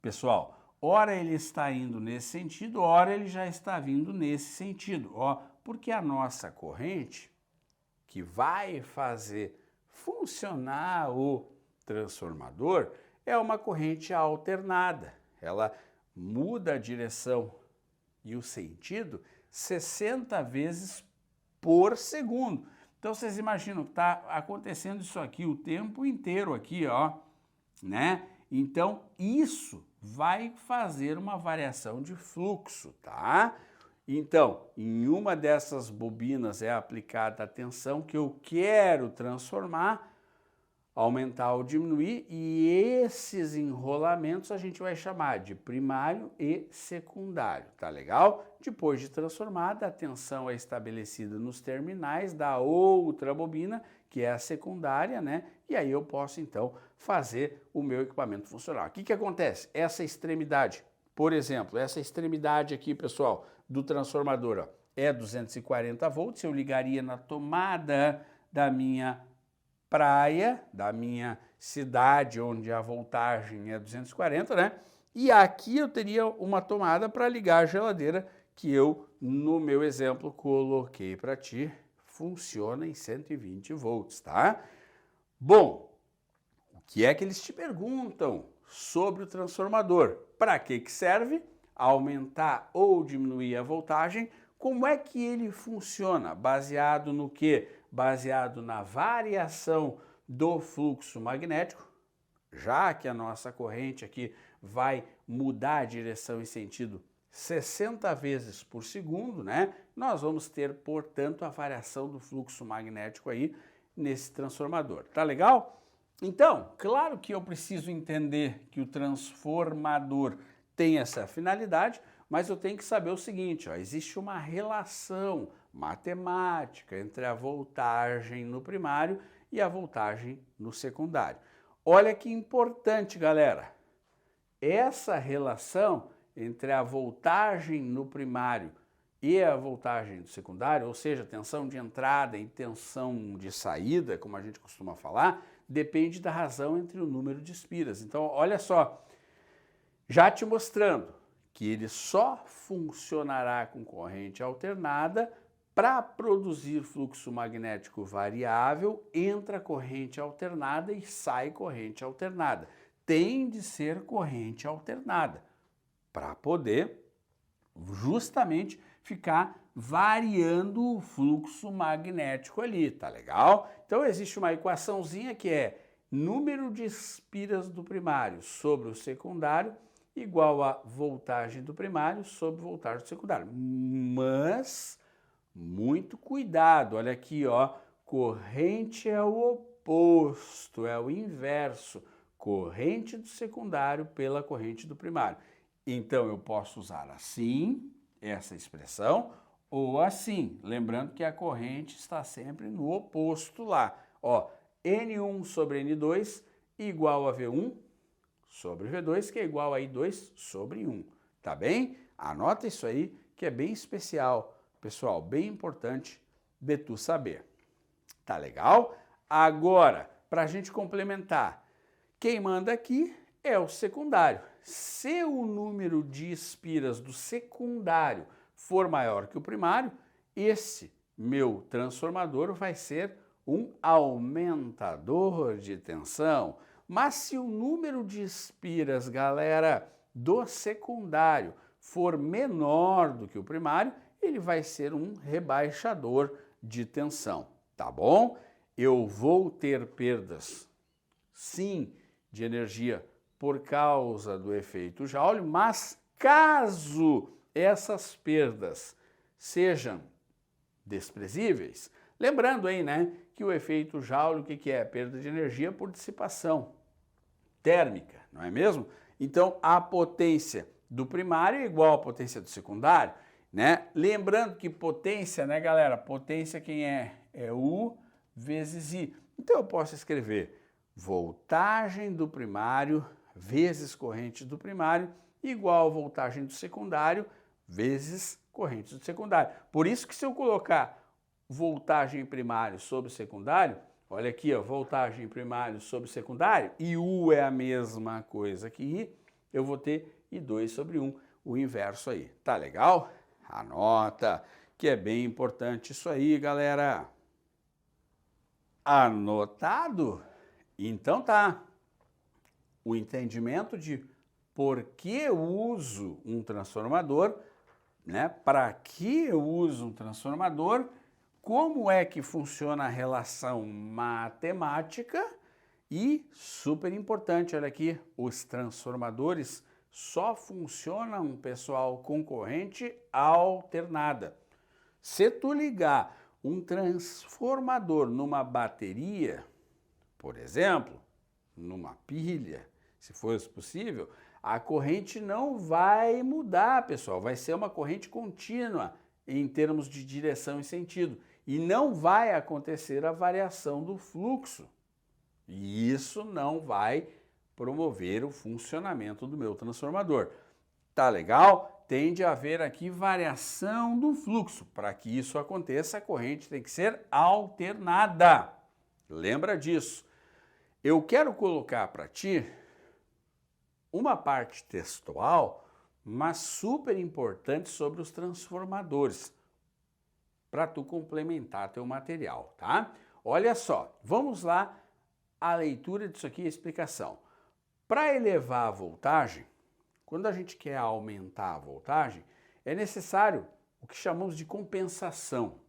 pessoal, ora ele está indo nesse sentido, ora ele já está vindo nesse sentido, ó, porque a nossa corrente que vai fazer funcionar o transformador é uma corrente alternada. Ela muda a direção e o sentido 60 vezes por segundo. Então vocês imaginam que está acontecendo isso aqui o tempo inteiro aqui, ó, né? Então isso vai fazer uma variação de fluxo, tá? Então, em uma dessas bobinas é aplicada a tensão que eu quero transformar, aumentar ou diminuir, e esses enrolamentos a gente vai chamar de primário e secundário, tá legal? Depois de transformada, a tensão é estabelecida nos terminais da outra bobina, que é a secundária, né? E aí eu posso então fazer o meu equipamento funcionar. O que acontece? Essa extremidade, por exemplo, essa extremidade aqui, pessoal, do transformador, ó, é 240 volts, eu ligaria na tomada da minha praia, da minha cidade, onde a voltagem é 240, né? E aqui eu teria uma tomada para ligar a geladeira, que eu, no meu exemplo, coloquei para ti, funciona em 120 volts, tá? Bom, o que é que eles te perguntam sobre o transformador? Para que serve? Aumentar ou diminuir a voltagem? Como é que ele funciona? Baseado no quê? Baseado na variação do fluxo magnético, já que a nossa corrente aqui vai mudar a direção e sentido 60 vezes por segundo, né? Nós vamos ter, portanto, a variação do fluxo magnético aí nesse transformador. Tá legal? Então, claro que eu preciso entender que o transformador tem essa finalidade, mas eu tenho que saber o seguinte, ó, existe uma relação matemática entre a voltagem no primário e a voltagem no secundário. Olha que importante, galera. Essa relação entre a voltagem no primário e a voltagem do secundário, ou seja, tensão de entrada e tensão de saída, como a gente costuma falar, depende da razão entre o número de espiras. Então, olha só, já te mostrando que ele só funcionará com corrente alternada para produzir fluxo magnético variável, entra corrente alternada e sai corrente alternada. Tem de ser corrente alternada para poder justamente ficar variando o fluxo magnético ali, tá legal? Então existe uma equaçãozinha que é número de espiras do primário sobre o secundário igual a voltagem do primário sobre voltagem do secundário. Mas muito cuidado, olha aqui, ó, corrente é o oposto, é o inverso, corrente do secundário pela corrente do primário. Então eu posso usar assim, essa expressão, ou assim, lembrando que a corrente está sempre no oposto lá. Ó, N1 sobre N2 igual a V1 sobre V2, que é igual a I2 sobre 1, tá bem? Anota isso aí, que é bem especial, pessoal, bem importante de tu saber. Tá legal? Agora, para a gente complementar, quem manda aqui é o secundário. Se o número de espiras do secundário for maior que o primário, esse meu transformador vai ser um aumentador de tensão. Mas se o número de espiras, galera, do secundário for menor do que o primário, ele vai ser um rebaixador de tensão, tá bom? Eu vou ter perdas, sim, de energia por causa do efeito Joule, mas caso essas perdas sejam desprezíveis, lembrando aí, né, que o efeito Joule, o que é? Perda de energia por dissipação térmica, não é mesmo? Então, a potência do primário é igual à potência do secundário, né? Lembrando que potência, né, galera? Potência quem é? É U vezes I. Então, eu posso escrever voltagem do primário vezes corrente do primário igual a voltagem do secundário vezes corrente do secundário. Por isso que se eu colocar voltagem primário sobre secundário, olha aqui, ó, voltagem primário sobre secundário, e U é a mesma coisa que I, eu vou ter I2 sobre 1, o inverso aí. Tá legal? Anota, que é bem importante isso aí, galera. Anotado? Então tá. O entendimento de por que eu uso um transformador, né? Para que eu uso um transformador, como é que funciona a relação matemática e, super importante, olha aqui, os transformadores só funcionam, pessoal, com corrente alternada. Se tu ligar um transformador numa bateria, Por exemplo, numa pilha, se fosse possível, a corrente não vai mudar, pessoal, vai ser uma corrente contínua em termos de direção e sentido, e não vai acontecer a variação do fluxo. E isso não vai promover o funcionamento do meu transformador. Tá legal? Tende a haver aqui variação do fluxo. Para que isso aconteça, a corrente tem que ser alternada. Lembra disso. Eu quero colocar para ti uma parte textual, mas super importante sobre os transformadores, para tu complementar teu material, tá? Olha só, vamos lá a leitura disso aqui e a explicação. Para elevar a voltagem, quando a gente quer aumentar a voltagem, é necessário o que chamamos de compensação.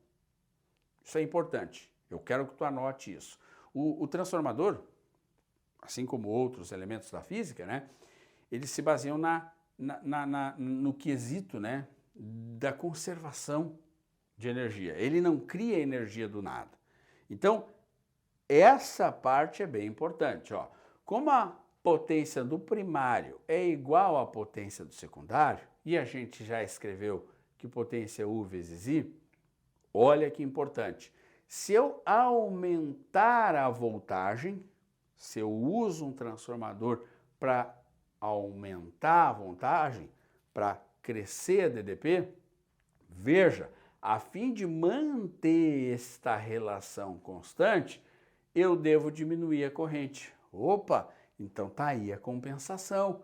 Isso é importante. Eu quero que tu anote isso. O transformador, assim como outros elementos da física, né, eles se baseiam no quesito, né, da conservação de energia. Ele não cria energia do nada. Então, essa parte é bem importante. Ó. Como a potência do primário é igual à potência do secundário, e a gente já escreveu que potência é U vezes I, olha que importante. Se eu aumentar a voltagem, se eu uso um transformador para aumentar a voltagem, para crescer a DDP, veja, a fim de manter esta relação constante, eu devo diminuir a corrente. Opa, então tá aí a compensação.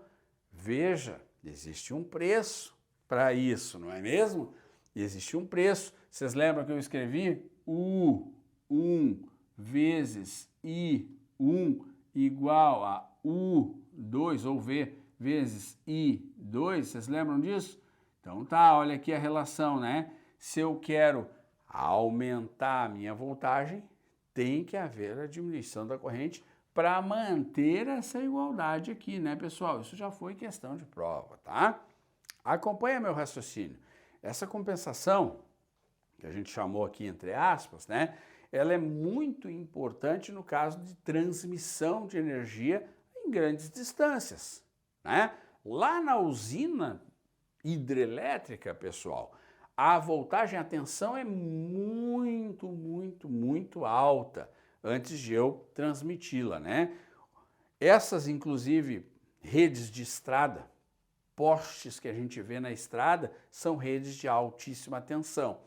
Veja, existe um preço para isso, não é mesmo? Existe um preço. Vocês lembram que eu escrevi? U1 vezes I1 igual a U2 ou V vezes I2. Vocês lembram disso? Então tá, olha aqui a relação, né? Se eu quero aumentar a minha voltagem, tem que haver a diminuição da corrente para manter essa igualdade aqui, né, pessoal? Isso já foi questão de prova, tá? Acompanha meu raciocínio. Essa compensação, que a gente chamou aqui entre aspas, né, ela é muito importante no caso de transmissão de energia em grandes distâncias, né? Lá na usina hidrelétrica, pessoal, a voltagem, a tensão é muito alta antes de eu transmiti-la, né? Essas, inclusive, redes de estrada, postes que a gente vê na estrada, são redes de altíssima tensão.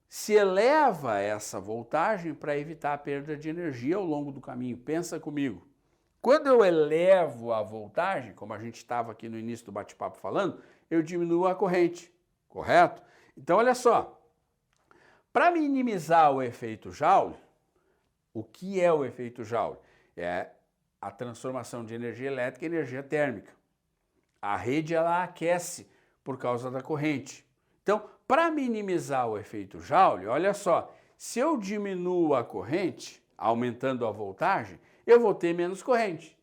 Se eleva essa voltagem para evitar a perda de energia ao longo do caminho. Pensa comigo. Quando eu elevo a voltagem, como a gente estava aqui no início do bate-papo falando, eu diminuo a corrente, correto? Então, olha só. Para minimizar o efeito Joule, o que é o efeito Joule? É a transformação de energia elétrica em energia térmica. A rede, ela aquece por causa da corrente. Então, para minimizar o efeito Joule, olha só, se eu diminuo a corrente, aumentando a voltagem, eu vou ter menos corrente.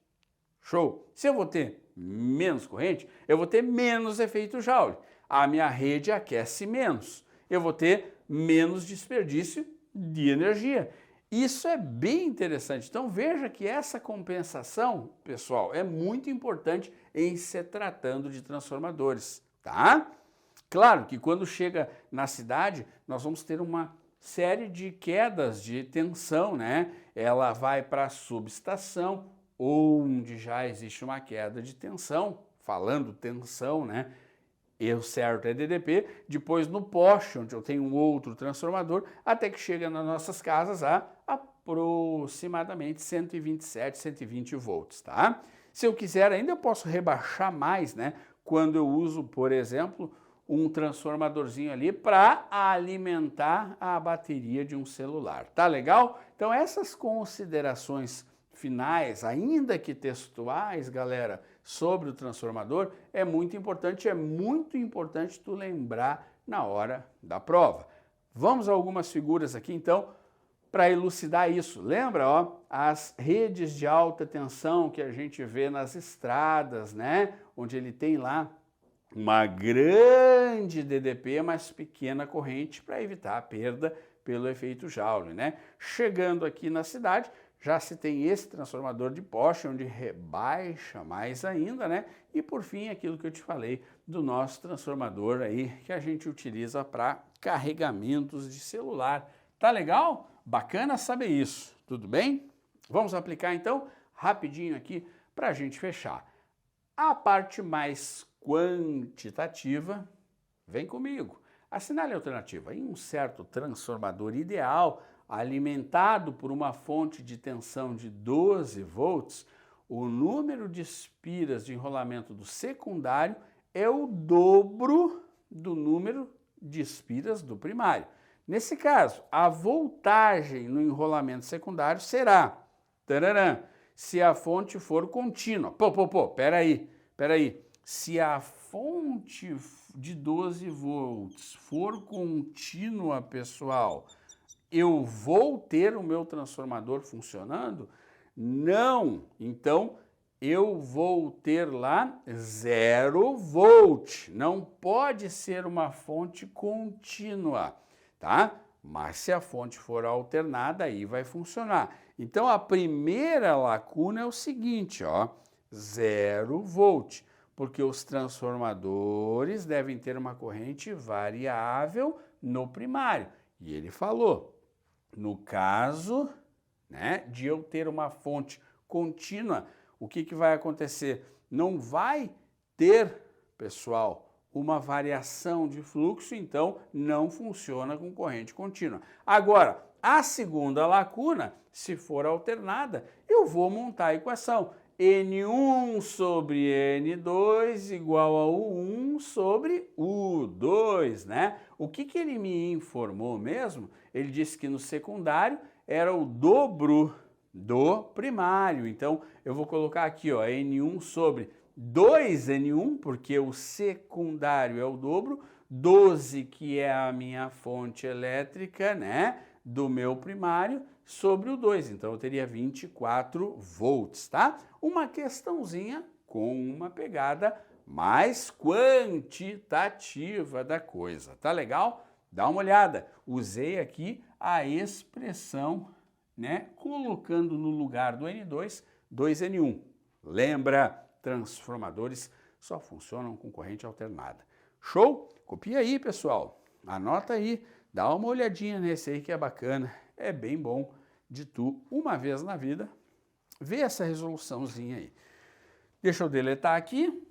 Show? Se eu vou ter menos corrente, eu vou ter menos efeito Joule. A minha rede aquece menos. Eu vou ter menos desperdício de energia. Isso é bem interessante. Então veja que essa compensação, pessoal, é muito importante em se tratando de transformadores, tá? Claro que quando chega na cidade, nós vamos ter uma série de quedas de tensão, né? Ela vai para a subestação, onde já existe uma queda de tensão, falando tensão, né? E o certo é DDP, depois no poste, onde eu tenho um outro transformador, até que chega nas nossas casas a aproximadamente 127, 120 volts, tá? Se eu quiser ainda eu posso rebaixar mais, né? Quando eu uso, por exemplo, um transformadorzinho ali para alimentar a bateria de um celular. Tá legal? Então essas considerações finais, ainda que textuais, galera, sobre o transformador, é muito importante tu lembrar na hora da prova. Vamos a algumas figuras aqui, então, para elucidar isso. Lembra, ó, as redes de alta tensão que a gente vê nas estradas, né? Onde ele tem lá uma grande DDP, mas pequena corrente para evitar a perda pelo efeito Joule, né? Chegando aqui na cidade, já se tem esse transformador de poste, onde rebaixa mais ainda, né? E por fim, aquilo que eu te falei do nosso transformador aí, que a gente utiliza para carregamentos de celular. Tá legal? Bacana saber isso, tudo bem? Vamos aplicar então rapidinho aqui para a gente fechar. A parte mais quantitativa, vem comigo. Assinale a alternativa. Em um certo transformador ideal, alimentado por uma fonte de tensão de 12 volts, o número de espiras de enrolamento do secundário é o dobro do número de espiras do primário. Nesse caso, a voltagem no enrolamento secundário será, se a fonte for contínua. Peraí. Se a fonte de 12 volts for contínua, pessoal, eu vou ter o meu transformador funcionando? Não. Então, eu vou ter lá 0 volt. Não pode ser uma fonte contínua, tá? Mas se a fonte for alternada, aí vai funcionar. Então, a primeira lacuna é o seguinte, ó, 0 volt, porque os transformadores devem ter uma corrente variável no primário. E ele falou, no caso, né, de eu ter uma fonte contínua, o que vai acontecer? Não vai ter, pessoal, uma variação de fluxo, então não funciona com corrente contínua. Agora, a segunda lacuna, se for alternada, eu vou montar a equação. N1 sobre N2 igual a U1 sobre U2, né? O que ele me informou mesmo? Ele disse que no secundário era o dobro do primário. Então, eu vou colocar aqui, ó, N1 sobre 2N1, porque o secundário é o dobro, 12, que é a minha fonte elétrica, né, do meu primário, sobre o 2. Então, eu teria 24 volts, tá? Uma questãozinha com uma pegada mais quantitativa da coisa. Tá legal? Dá uma olhada. Usei aqui a expressão, né, colocando no lugar do N2, 2N1. Lembra, transformadores só funcionam com corrente alternada. Show? Copia aí, pessoal. Anota aí. Dá uma olhadinha nesse aí que é bacana. É bem bom de tu, uma vez na vida, ver essa resoluçãozinha aí. Deixa eu deletar aqui.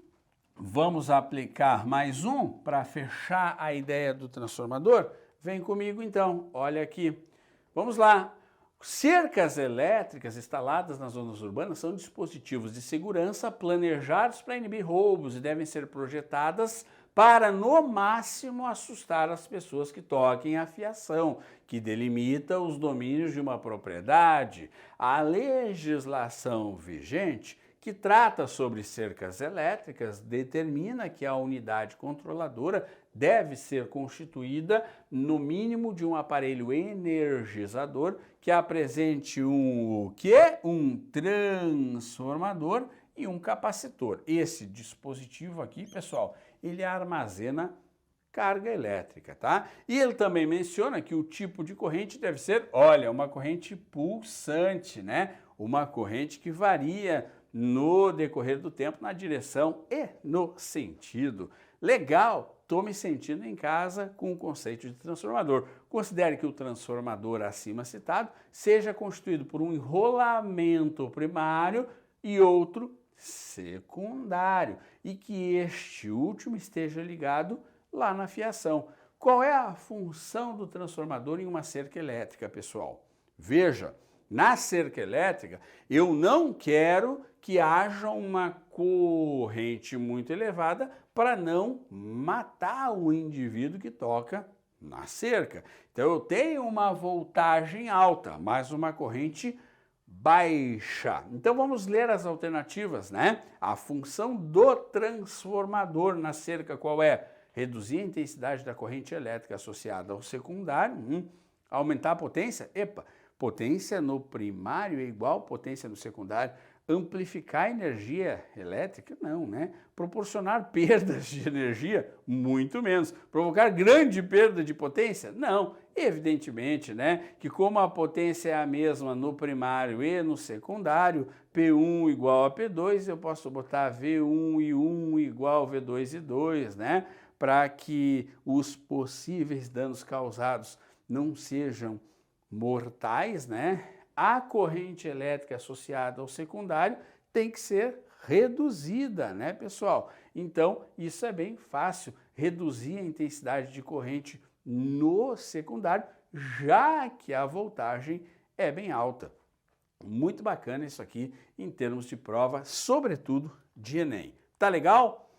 Vamos aplicar mais um para fechar a ideia do transformador? Vem comigo então, olha aqui. Vamos lá. Cercas elétricas instaladas nas zonas urbanas são dispositivos de segurança planejados para inibir roubos e devem ser projetadas para, no máximo, assustar as pessoas que toquem a fiação, que delimita os domínios de uma propriedade. A legislação vigente, que trata sobre cercas elétricas, determina que a unidade controladora deve ser constituída, no mínimo, de um aparelho energizador que apresente um transformador e um capacitor. Esse dispositivo aqui, pessoal, ele armazena carga elétrica, tá? E ele também menciona que o tipo de corrente deve ser, olha, uma corrente pulsante, né? Uma corrente que varia no decorrer do tempo, na direção e no sentido. Legal! Estou me sentindo em casa com o conceito de transformador. Considere que o transformador acima citado seja constituído por um enrolamento primário e outro secundário, e que este último esteja ligado lá na fiação. Qual é a função do transformador em uma cerca elétrica, pessoal? Veja, na cerca elétrica, eu não quero que haja uma corrente muito elevada para não matar o indivíduo que toca na cerca. Então, eu tenho uma voltagem alta, mas uma corrente baixa. Então, vamos ler as alternativas, né? A função do transformador na cerca qual é? Reduzir a intensidade da corrente elétrica associada ao secundário. Aumentar a potência? Potência no primário é igual potência no secundário. Amplificar a energia elétrica? Não, né? Proporcionar perdas de energia? Muito menos. Provocar grande perda de potência? Não. Evidentemente, né, que como a potência é a mesma no primário e no secundário, P1 igual a P2, eu posso botar V1 e 1 igual a V2 e 2, né? Para que os possíveis danos causados não sejam mortais, né? A corrente elétrica associada ao secundário tem que ser reduzida, né, pessoal? Então, isso é bem fácil, reduzir a intensidade de corrente no secundário, já que a voltagem é bem alta. Muito bacana isso aqui em termos de prova, sobretudo de Enem. Tá legal?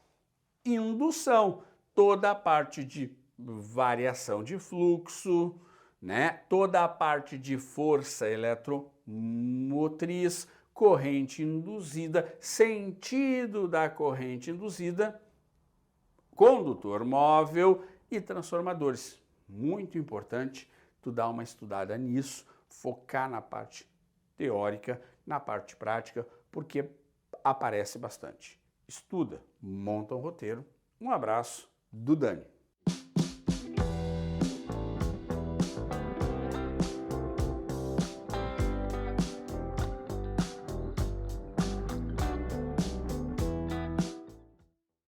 Indução, toda a parte de variação de fluxo, né? Toda a parte de força eletromotriz, corrente induzida, sentido da corrente induzida, condutor móvel e transformadores. Muito importante tu dar uma estudada nisso, focar na parte teórica, na parte prática, porque aparece bastante. Estuda, monta um roteiro. Um abraço do Dani.